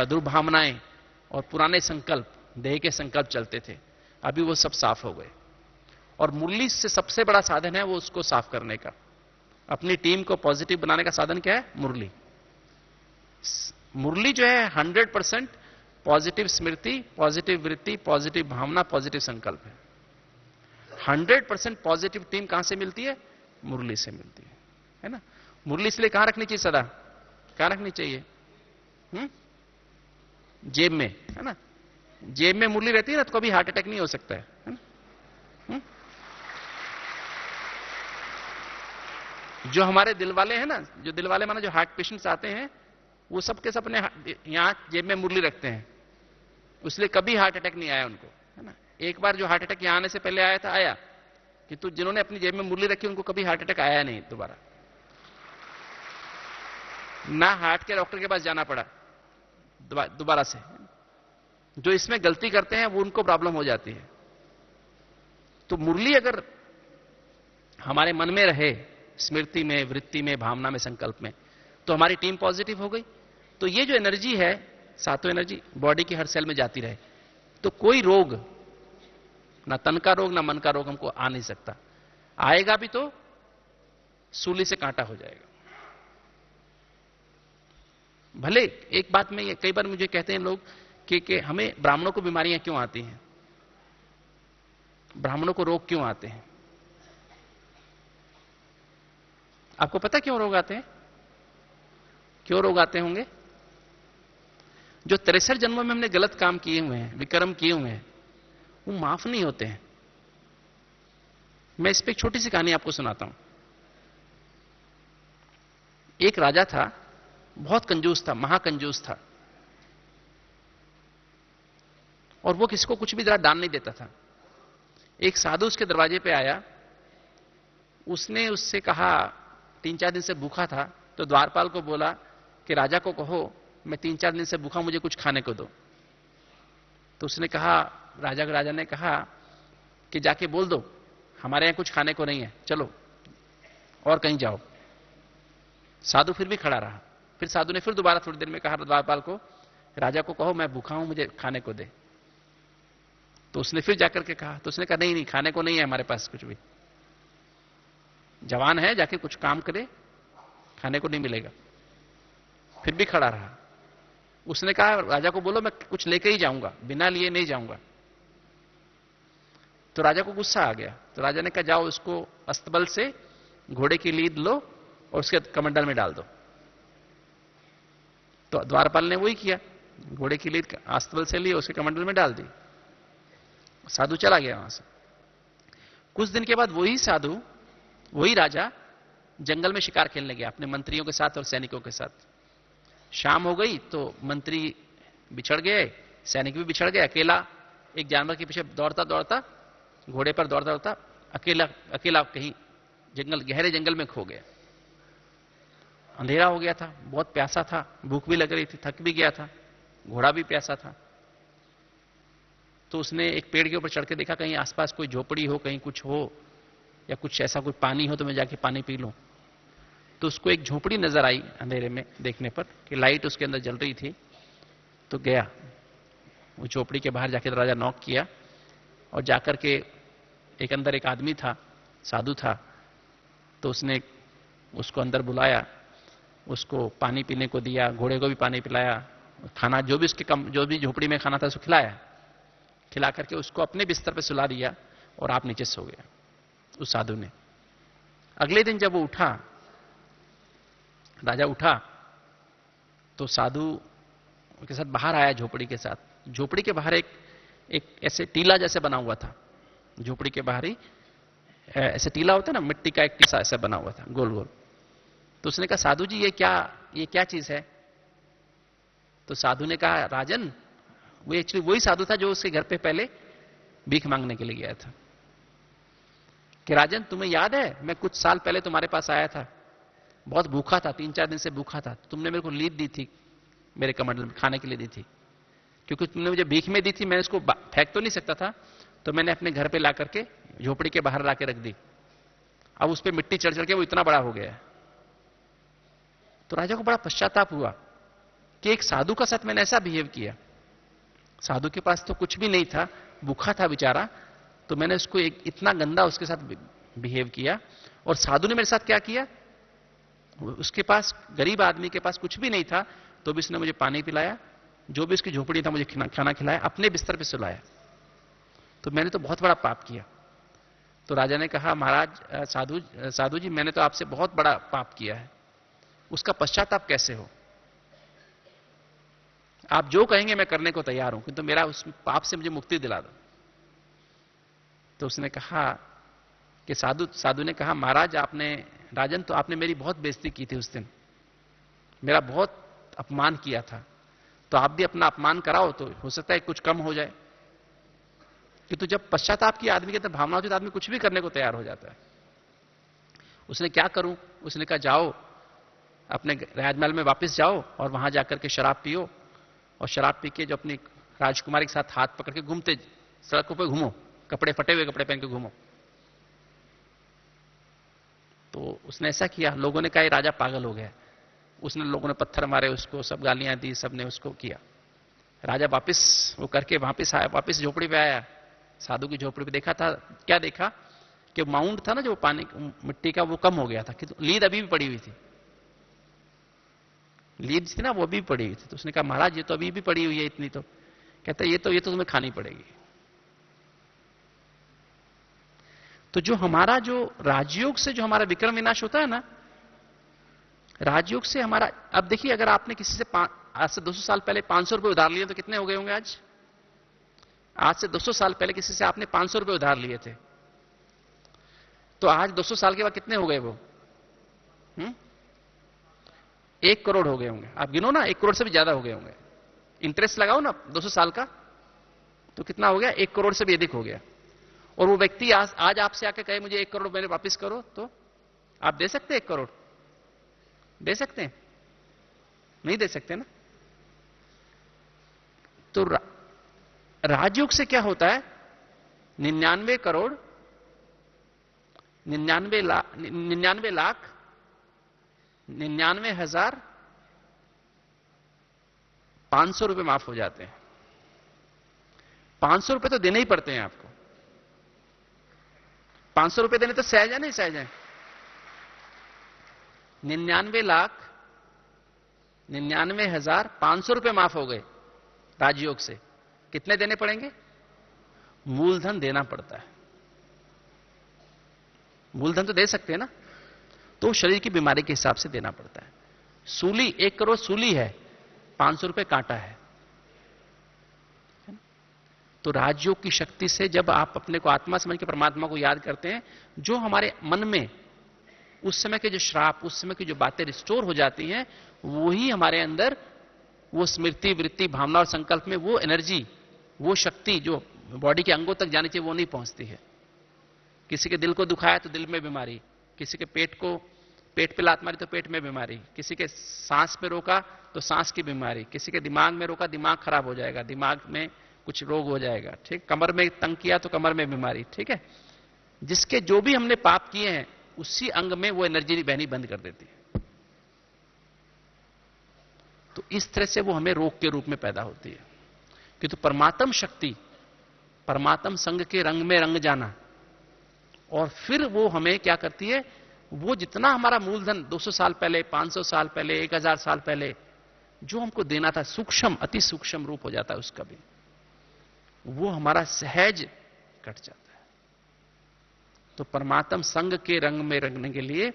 दुर्भावनाएं और पुराने संकल्प, देह के संकल्प चलते थे। अभी वो सब साफ हो गए और मुरली से सबसे बड़ा साधन है वो उसको साफ करने का। अपनी टीम को पॉजिटिव बनाने का साधन क्या है? मुरली। मुरली जो है 100% पॉजिटिव स्मृति, पॉजिटिव वृत्ति, पॉजिटिव भावना, पॉजिटिव संकल्प है। 100% पॉजिटिव टीम कहां से मिलती है? मुरली से मिलती है ना? मुरली इसलिए कहां रखनी चाहिए सदा? कहां रखनी चाहिए? जेब में, है ना? जेब में मुरली रहती है ना तो कभी हार्ट अटैक नहीं हो सकता है ना? जो हमारे दिल वाले हैं ना, जो दिल वाले माना जो हार्ट पेशेंट्स आते हैं, वो सबके सब अपने यहां जेब में मुरली रखते हैं, इसलिए कभी हार्ट अटैक नहीं आया उनको, है ना? एक बार जो हार्ट अटैक यहां आने से पहले आया था, आया, कि जिन्होंने अपनी जेब में मुरली रखी उनको कभी हार्ट अटैक आया नहीं दोबारा, ना हार्ट के डॉक्टर के पास जाना पड़ा दोबारा से। जो इसमें गलती करते हैं वो उनको प्रॉब्लम हो जाती है। तो मुरली अगर हमारे मन में रहे, स्मृति में, वृत्ति में, भावना में, संकल्प में, तो हमारी टीम पॉजिटिव हो गई। तो ये जो एनर्जी है, सातों एनर्जी बॉडी की हर सेल में जाती रहे, तो कोई रोग, ना तन का रोग ना मन का रोग हमको आ नहीं सकता। आएगा भी तो सूली से कांटा हो जाएगा। भले एक बात में, कई बार मुझे कहते हैं लोग कि हमें ब्राह्मणों को बीमारियां क्यों आती हैं, ब्राह्मणों को रोग क्यों आते हैं? आपको पता क्यों रोग आते हैं? क्यों रोग आते होंगे? जो 63 जन्मों में हमने गलत काम किए हुए हैं, विकर्म किए हुए हैं, वो माफ नहीं होते हैं। मैं इस पर एक छोटी सी कहानी आपको सुनाता हूं। एक राजा था, बहुत कंजूस था, महाकंजूस था, और वो किसी को कुछ भी जरा दान नहीं देता था। एक साधु उसके दरवाजे पे आया, उसने उससे कहा, 3-4 दिन से भूखा था, तो द्वारपाल को बोला कि राजा को कहो मैं 3-4 दिन से भूखा, मुझे कुछ खाने को दो। तो उसने कहा, राजा ने कहा कि जाके बोल दो हमारे यहां कुछ खाने को नहीं है, चलो और कहीं जाओ। साधु फिर भी खड़ा रहा। फिर साधु ने फिर दोबारा थोड़ी देर में कहा द्वारपाल को, राजा को कहो मैं भूखा हूं, मुझे खाने को दे। तो उसने फिर जाकर के कहा, तो उसने कहा नहीं खाने को नहीं है हमारे पास कुछ भी, जवान है जाके कुछ काम करे, खाने को नहीं मिलेगा। फिर भी खड़ा रहा। उसने कहा राजा को बोलो मैं कुछ लेके ही जाऊंगा, बिना लिए नहीं जाऊंगा। तो राजा को गुस्सा आ गया। तो राजा ने कहा जाओ उसको अस्तबल से घोड़े की लीद लो और उसके कमंडल में डाल दो। तो द्वारपाल ने वही किया, घोड़े की लीद अस्तबल से ली, उसके कमंडल में डाल दी। साधु चला गया वहां से। कुछ दिन के बाद वही साधु, वही राजा जंगल में शिकार खेलने गया अपने मंत्रियों के साथ और सैनिकों के साथ। शाम हो गई तो मंत्री बिछड़ गए, सैनिक भी बिछड़ गए। अकेला एक जानवर के पीछे दौड़ता दौड़ता, घोड़े पर दौड़ता दौड़ता अकेला कहीं गहरे जंगल में खो गया। अंधेरा हो गया था, बहुत प्यासा था, भूख भी लग रही थी, थक भी गया था, घोड़ा भी प्यासा था। तो उसने एक पेड़ के ऊपर चढ़ के देखा कहीं आसपास कोई झोपड़ी हो, कहीं कुछ हो या कुछ ऐसा कोई पानी हो तो मैं जाके पानी पी लूं। तो उसको एक झोपड़ी नजर आई अंधेरे में देखने पर कि लाइट उसके अंदर जल रही थी। तो गया वो झोपड़ी के बाहर जाके दरवाजा नॉक किया और जाकर के एक अंदर एक आदमी था, साधु था। तो उसने उसको अंदर बुलाया, उसको पानी पीने को दिया, घोड़े को भी पानी पिलाया, खाना जो भी झोपड़ी में खाना था उसको खिलाया। खिला करके उसको अपने बिस्तर पे सुला दिया और आप नीचे सो गया उस साधु ने। अगले दिन जब वो उठा, राजा उठा, तो साधु के साथ बाहर आया झोपड़ी के साथ। झोपड़ी के बाहर एक ऐसे टीला जैसे बना हुआ था। झोपड़ी के बाहर ही ऐसे टीला होता है ना, मिट्टी का एक टीला ऐसा बना हुआ था गोल गोल। तो उसने कहा साधु जी ये क्या चीज है? तो साधु ने कहा राजन, वो एक्चुअली वही साधु था जो उसके घर पे पहले भीख मांगने के लिए गया था। कि राजन तुम्हें याद है मैं कुछ साल पहले तुम्हारे पास आया था, बहुत भूखा था, 3-4 दिन से भूखा था। तुमने मेरे को लीद दी थी, मेरे कमंडल में खाने के लिए दी थी, क्योंकि तुमने मुझे भीख में दी थी, मैं इसको फेंक तो नहीं सकता था, तो मैंने अपने घर पे ला करके झोपड़ी के बाहर ला के रख दी। अब उस पर मिट्टी चढ़ चढ़ के वो इतना बड़ा हो गया। तो राजा को बड़ा पश्चाताप हुआ कि एक साधु का साथ मैंने ऐसा बिहेव किया। साधु के पास तो कुछ भी नहीं था, भूखा था बेचारा, तो मैंने उसको इतना गंदा उसके साथ बिहेव किया। और साधु ने मेरे साथ क्या किया, उसके पास, गरीब आदमी के पास कुछ भी नहीं था, तो भी उसने मुझे पानी पिलाया, जो भी उसकी झोपड़ी था मुझे खाना खिलाया, अपने बिस्तर पे सुलाया। तो मैंने तो बहुत बड़ा पाप किया। तो राजा ने कहा, महाराज साधु जी, मैंने तो आपसे बहुत बड़ा पाप किया है, उसका पश्चाताप कैसे हो? आप जो कहेंगे मैं करने को तैयार हूं, किंतु मेरा उस पाप से मुझे मुक्ति दिला दो। तो उसने कहा कि साधु ने कहा, महाराज राजन, तो आपने मेरी बहुत बेइज्जती की थी उस दिन, मेरा बहुत अपमान किया था, तो आप भी अपना अपमान कराओ तो हो सकता है कुछ कम हो जाए। कि तो जब पश्चाताप की आदमी के अंदर भावना होती है तो आदमी कुछ भी करने को तैयार हो जाता है। उसने क्या करूं, उसने कहा जाओ अपने राजमहल में वापस जाओ और वहां जाकर के शराब पियो, और शराब पी के जो अपनी राजकुमारी के साथ हाथ पकड़ के घूमते, सड़कों पर घूमो, कपड़े फटे हुए कपड़े पहन के घूमो। तो उसने ऐसा किया। लोगों ने कहा राजा पागल हो गया, उसने, लोगों ने पत्थर मारे उसको, सब गालियां दी, सबने उसको किया। राजा वापस वो करके वापस आया, वापस झोपड़ी पे आया, साधु की झोपड़ी पे देखा था, क्या देखा कि माउंट था ना जो पानी मिट्टी का, वो कम हो गया था, कि लीद अभी भी पड़ी हुई थी, लीद थी ना वो अभी भी पड़ी हुई थी। तो उसने कहा, महाराज ये तो अभी भी पड़ी हुई है इतनी, तो कहता ये तो तुम्हें खानी पड़ेगी। तो जो हमारा जो राजयोग से जो हमारा विक्रम विनाश होता है ना, राजयोग से हमारा, अब देखिए अगर आपने किसी से आज से 200 साल पहले 500 रुपए उधार लिए तो कितने हो गए होंगे आज? आज से 200 साल पहले किसी से आपने 500 रुपए उधार लिए थे, तो आज 200 साल के बाद कितने हो गए वो? 1 करोड़ हो गए होंगे। आप गिनो ना, 1 करोड़ से भी ज्यादा हो गए होंगे। इंटरेस्ट लगाओ ना 200 साल का, तो कितना हो गया? 1 करोड़ से भी अधिक हो गया। और वो व्यक्ति आज आपसे आके कहे मुझे 1 करोड़ मैंने वापस करो, तो आप दे सकते हैं 1 करोड़? दे सकते हैं? नहीं दे सकते ना। तो राजयोग से क्या होता है? 99 करोड़ 99 लाख 99,500 रुपए माफ हो जाते हैं। 500 रुपए तो देने ही पड़ते हैं आपको। 500 रुपए देने तो सहज है, नहीं सहज है? 99,99,500 रुपए माफ हो गए राजयोग से। कितने देने पड़ेंगे? मूलधन देना पड़ता है। मूलधन तो दे सकते हैं ना, तो शरीर की बीमारी के हिसाब से देना पड़ता है। सूली 1 करोड़ सूली है, 500 रुपए कांटा है। तो राजयोग की शक्ति से जब आप अपने को आत्मा समझ के परमात्मा को याद करते हैं, जो हमारे मन में उस समय के जो श्राप, उस समय की जो बातें रिस्टोर हो जाती हैं, वही हमारे अंदर वो स्मृति, वृत्ति, भावना और संकल्प में वो एनर्जी, वो शक्ति जो बॉडी के अंगों तक जानी चाहिए वो नहीं पहुंचती है। किसी के दिल को दुखाया तो दिल में बीमारी, किसी के पेट पे लात मारी तो पेट में बीमारी, किसी के सांस पे रोका तो सांस की बीमारी, किसी के दिमाग में रोका दिमाग खराब हो जाएगा, दिमाग में कुछ रोग हो जाएगा, ठीक। कमर में तंग किया तो कमर में बीमारी, ठीक है। जिसके जो भी हमने पाप किए हैं उसी अंग में वो एनर्जी बहनी बंद कर देती है। तो इस तरह से वो हमें रोग के रूप में पैदा होती है। किंतु परमात्म शक्ति, परमात्म संग के रंग में रंग जाना, और फिर वो हमें क्या करती है, वो जितना हमारा मूलधन 200 साल पहले, 500 साल पहले, 1000 साल पहले जो हमको देना था, सूक्ष्म, अति सूक्ष्म रूप हो जाता है उसका भी, वो हमारा सहज कट जाता है। तो परमात्म संग के रंग में रंगने के लिए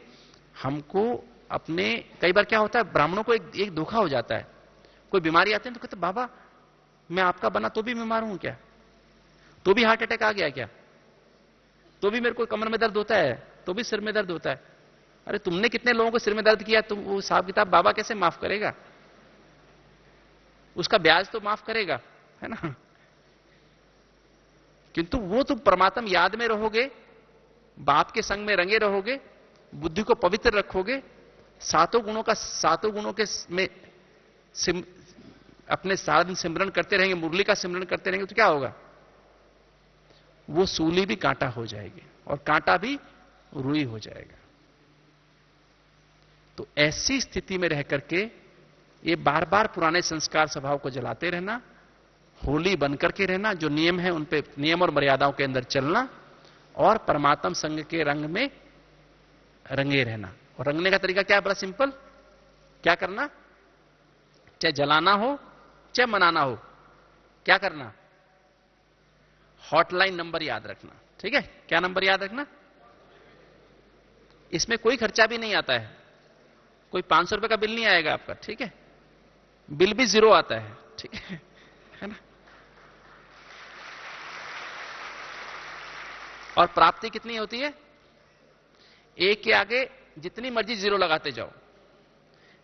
हमको अपने, कई बार क्या होता है ब्राह्मणों को एक धोखा हो जाता है। कोई बीमारी आती है तो कहते बाबा मैं आपका बना तो भी बीमार हूं क्या? तो भी हार्ट अटैक आ गया क्या? तो भी मेरे को कमर में दर्द होता है, तो भी सिर में दर्द होता है। अरे तुमने कितने लोगों को सिर में दर्द किया, तुम वो हिसाब किताब बाबा कैसे माफ करेगा? उसका ब्याज तो माफ करेगा, है ना। किंतु वो तुम परमात्मा याद में रहोगे, बाप के संग में रंगे रहोगे, बुद्धि को पवित्र रखोगे, सातों गुणों के में अपने सारा दिन सिमरन करते रहेंगे, मुरली का सिमरन करते रहेंगे, तो क्या होगा? वो सूली भी कांटा हो जाएगी और कांटा भी रुई हो जाएगा। तो ऐसी स्थिति में रह करके ये बार बार पुराने संस्कार स्वभाव को जलाते रहना होली बनकर के रहना, जो नियम है उन पे, नियम और मर्यादाओं के अंदर चलना, और परमात्म संग के रंग में रंगे रहना। और रंगने का तरीका क्या है? बड़ा सिंपल। क्या करना? चाहे जलाना हो चाहे मनाना हो, क्या करना? हॉटलाइन नंबर याद रखना। ठीक है? क्या नंबर याद रखना? इसमें कोई खर्चा भी नहीं आता है, कोई 500 रुपए का बिल नहीं आएगा आपका। ठीक है? बिल भी 0 आता है। ठीक है ना? और प्राप्ति कितनी होती है? एक के आगे जितनी मर्जी 0 लगाते जाओ,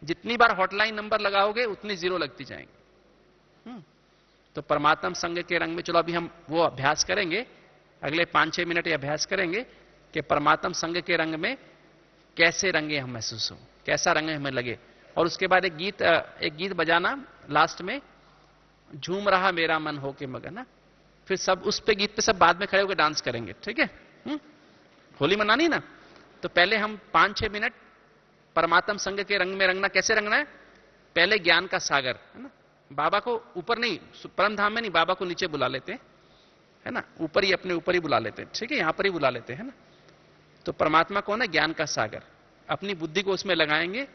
जितनी बार हॉटलाइन नंबर लगाओगे उतनी 0 लगती जाएंगी। तो परमात्म संग के रंग में, चलो अभी हम वो अभ्यास करेंगे, अगले 5-6 मिनट ये अभ्यास करेंगे कि परमात्म संग के रंग में कैसे रंगे हम महसूस हो, कैसा रंग हमें लगे। और उसके बाद एक गीत बजाना लास्ट में, झूम रहा मेरा मन हो के मगन ना। फिर सब उस पे गीत पे सब बाद में खड़े होकर डांस करेंगे। ठीक है? होली मनानी ना, तो पहले हम 5-6 मिनट परमात्म संग के रंग में रंगना। कैसे रंगना है? पहले ज्ञान का सागर, है ना, बाबा को ऊपर नहीं, परम धाम में नहीं, बाबा को नीचे बुला लेते हैं, है ना, ऊपर ही, अपने ऊपर ही बुला लेते हैं। ठीक है? यहां पर ही बुला लेते हैं ना। तो परमात्मा कौन है? ज्ञान का सागर। अपनी बुद्धि को उसमें लगाएंगे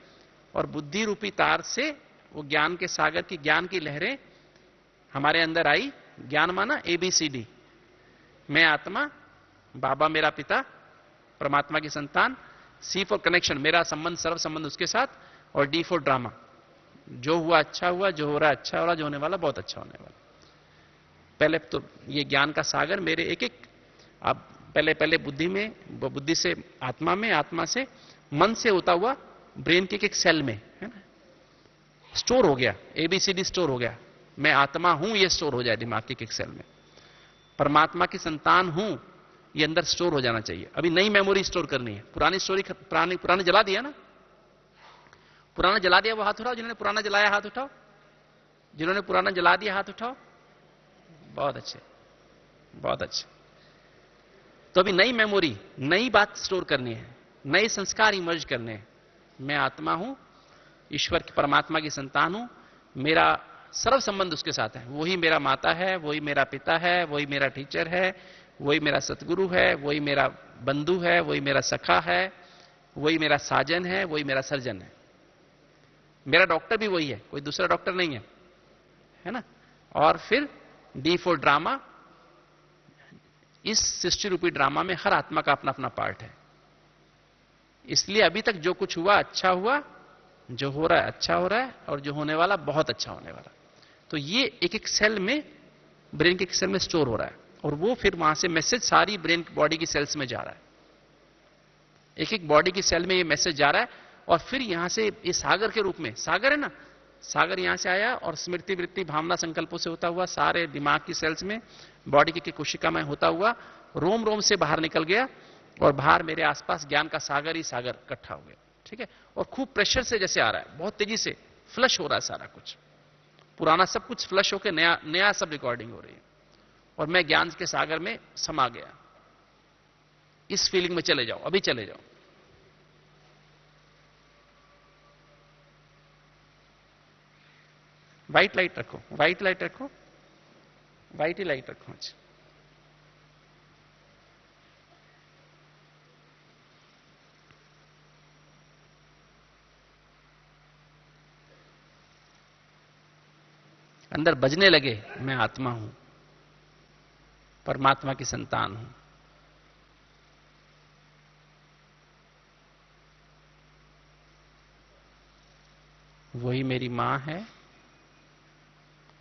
और बुद्धि रूपी तार से वो ज्ञान के सागर की, ज्ञान की लहरें हमारे अंदर आई। ज्ञान माना ABCD, मैं आत्मा, बाबा मेरा पिता, परमात्मा की संतान, C फॉर कनेक्शन, मेरा संबंध, सर्व संबंध उसके साथ, और D फॉर ड्रामा, जो हुआ अच्छा हुआ, जो हो रहा है अच्छा हो रहा, जो होने वाला बहुत अच्छा होने वाला। पहले तो ये ज्ञान का सागर मेरे एक एक, अब पहले बुद्धि में, बुद्धि से आत्मा में, आत्मा से मन से होता हुआ ब्रेन के एक सेल में, है ना, स्टोर हो गया। ABCD स्टोर हो गया। मैं आत्मा हूं, ये स्टोर हो जाए दिमाग के एक सेल में। परमात्मा की संतान हूं, ये अंदर स्टोर हो जाना चाहिए। अभी नई मेमोरी स्टोर करनी है। पुरानी स्टोरी, पुराने जला दिया ना, पुराना जला दिया वो हाथ उठाओ। जिन्होंने पुराना जलाया हाथ उठाओ। जिन्होंने पुराना जला दिया हाथ उठाओ। बहुत अच्छे, बहुत अच्छे। तो अभी नई मेमोरी, नई बात स्टोर करनी है, नए संस्कार इमर्ज करने हैं। मैं आत्मा हूं, ईश्वर की, परमात्मा की संतान हूं, मेरा सर्व संबंध उसके साथ है। वही मेरा माता है, वही मेरा पिता है, वही मेरा टीचर है, वही मेरा सतगुरु है, वही मेरा बंधु है, वही मेरा सखा है, वही मेरा साजन है, वही मेरा सर्जन है। मेरा डॉक्टर भी वही है, कोई दूसरा डॉक्टर नहीं है, है ना। और फिर D फॉर ड्रामा, इस सृष्टि रूपी ड्रामा में हर आत्मा का अपना अपना पार्ट है। इसलिए अभी तक जो कुछ हुआ अच्छा हुआ, जो हो रहा है अच्छा हो रहा है, और जो होने वाला बहुत अच्छा होने वाला। तो ये एक एक सेल में, ब्रेन के एक सेल में स्टोर हो रहा है, और वो फिर वहां से मैसेज सारी ब्रेन बॉडी की सेल्स में जा रहा है। एक एक बॉडी की सेल में ये मैसेज जा रहा है, और फिर यहां से ये सागर के रूप में, सागर है ना, सागर यहां से आया और स्मृति वृत्ति भावना संकल्पों से होता हुआ सारे दिमाग की सेल्स में, बॉडी की कोशिका में होता हुआ रोम रोम से बाहर निकल गया, और बाहर मेरे आसपास ज्ञान का सागर ही सागर इकट्ठा हो गया। ठीक है? और खूब प्रेशर से जैसे आ रहा है, बहुत तेजी से फ्लश हो रहा है सारा कुछ, पुराना सब कुछ फ्लश होकर नया नया सब रिकॉर्डिंग हो रही है, और मैं ज्ञान के सागर में समा गया। इस फीलिंग में चले जाओ, अभी चले जाओ। व्हाइट लाइट रखो, व्हाइट लाइट रखो, व्हाइट ही लाइट रखो। अच्छा, अंदर बजने लगे, मैं आत्मा हूं, परमात्मा की संतान हूं। वही मेरी मां है,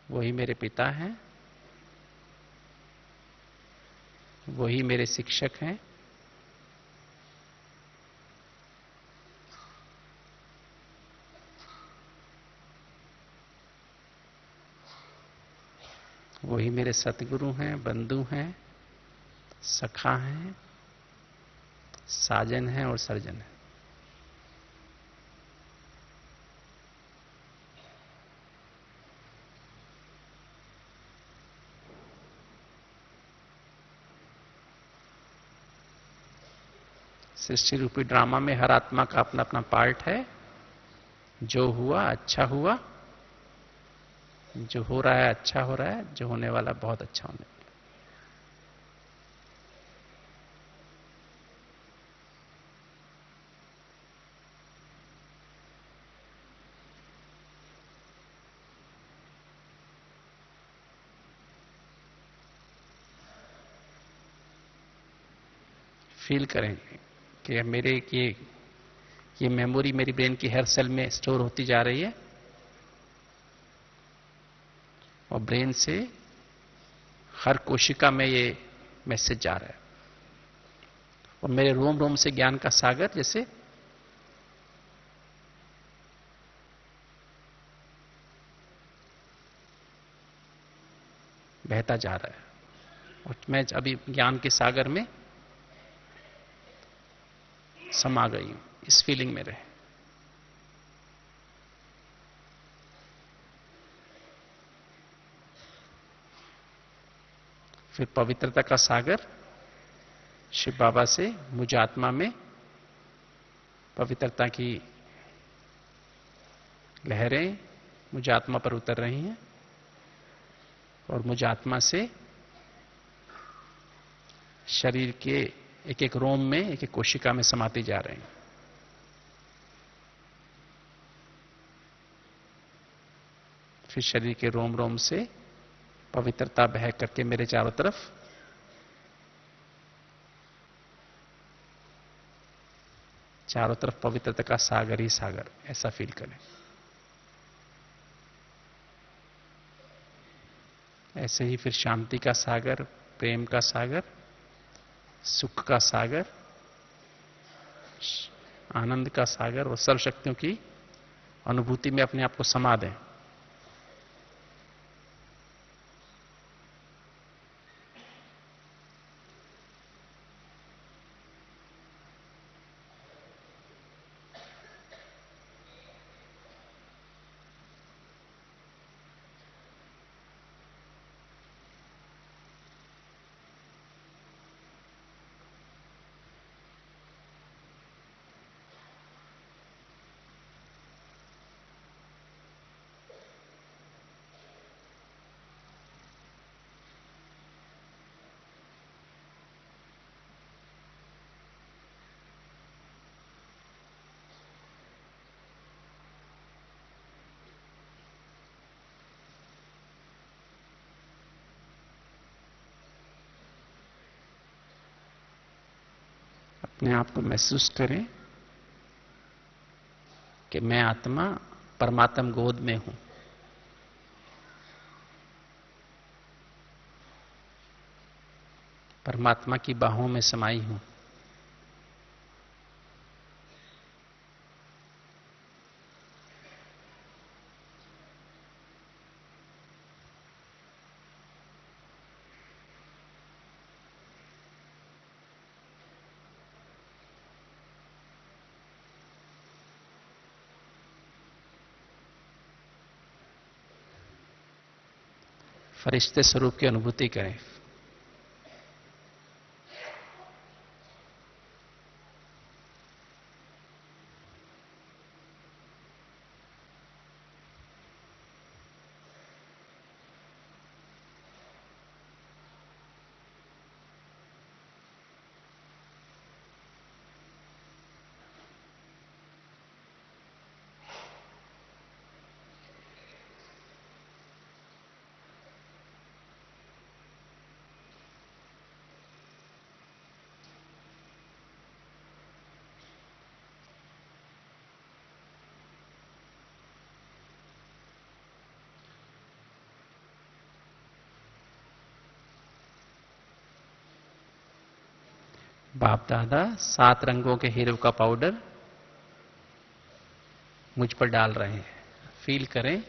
वही मेरे पिता हैं, वही मेरे शिक्षक हैं, वही मेरे सतगुरु हैं, बंधु हैं, सखा हैं, साजन हैं और सर्जन हैं। सृष्टि रूपी ड्रामा में हर आत्मा का अपना अपना पार्ट है। जो हुआ अच्छा हुआ, जो हो रहा है अच्छा हो रहा है, जो होने वाला बहुत अच्छा होने वाला। फील करें कि मेरे ये मेमोरी मेरी ब्रेन की हर सेल में स्टोर होती जा रही है और ब्रेन से हर कोशिका में ये मैसेज जा रहा है और मेरे रोम रोम से ज्ञान का सागर जैसे बहता जा रहा है और मैं अभी ज्ञान के सागर में समा गई हूं, इस फीलिंग में रहे। फिर पवित्रता का सागर शिव बाबा से मुझ आत्मा में पवित्रता की लहरें मुझ आत्मा पर उतर रही हैं और मुझ आत्मा से शरीर के एक एक रोम में, एक एक कोशिका में समाती जा रहे हैं। फिर शरीर के रोम रोम से पवित्रता बह करके मेरे चारों तरफ पवित्रता का सागर ही सागर, ऐसा फील करें। ऐसे ही फिर शांति का सागर, प्रेम का सागर, सुख का सागर, आनंद का सागर और सर्व शक्तियों की अनुभूति में अपने आप को समा दें। अपने आप को महसूस करें कि मैं आत्मा परमात्म गोद में हूं। परमात्मा की बाहों में समाई हूं। फरिश्ते स्वरूप की अनुभूति करें। बाप दादा 7 रंगों के हीरो का पाउडर मुझ पर डाल रहे हैं। फील करें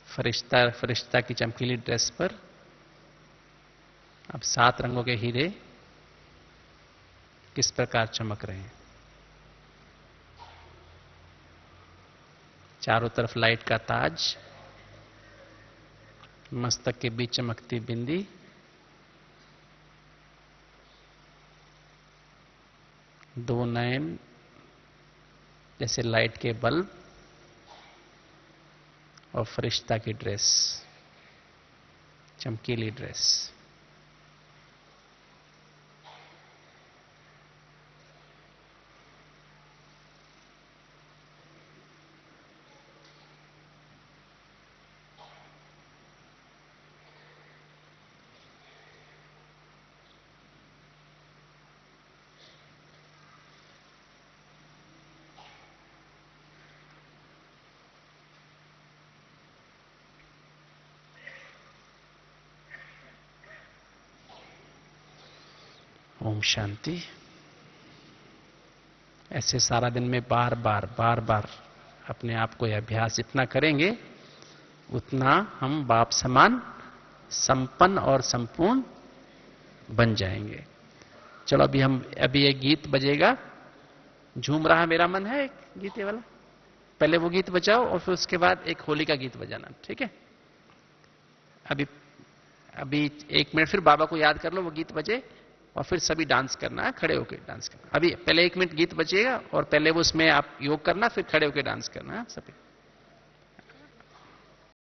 फरिश्ता की चमकीली ड्रेस पर अब 7 रंगों के हीरे किस प्रकार चमक रहे हैं। चारों तरफ लाइट का ताज, मस्तक के बीच चमकती बिंदी, दो नयन जैसे लाइट के बल्ब, और फरिश्ता की ड्रेस, चमकीली ड्रेस। ओम शांति। ऐसे सारा दिन में बार बार अपने आप को यह अभ्यास जितना करेंगे उतना हम बाप समान संपन्न और संपूर्ण बन जाएंगे। चलो अभी एक गीत बजेगा, झूम रहा मेरा मन है, एक गीत ये वाला। पहले वो गीत बजाओ और फिर उसके बाद एक होली का गीत बजाना, ठीक है? अभी 1 मिनट फिर बाबा को याद कर लो, वो गीत बजे और फिर सभी डांस करना है, खड़े होकर डांस करना। अभी पहले 1 मिनट गीत बजेगा और पहले वो उसमें आप योग करना, फिर खड़े होकर डांस करना है सभी।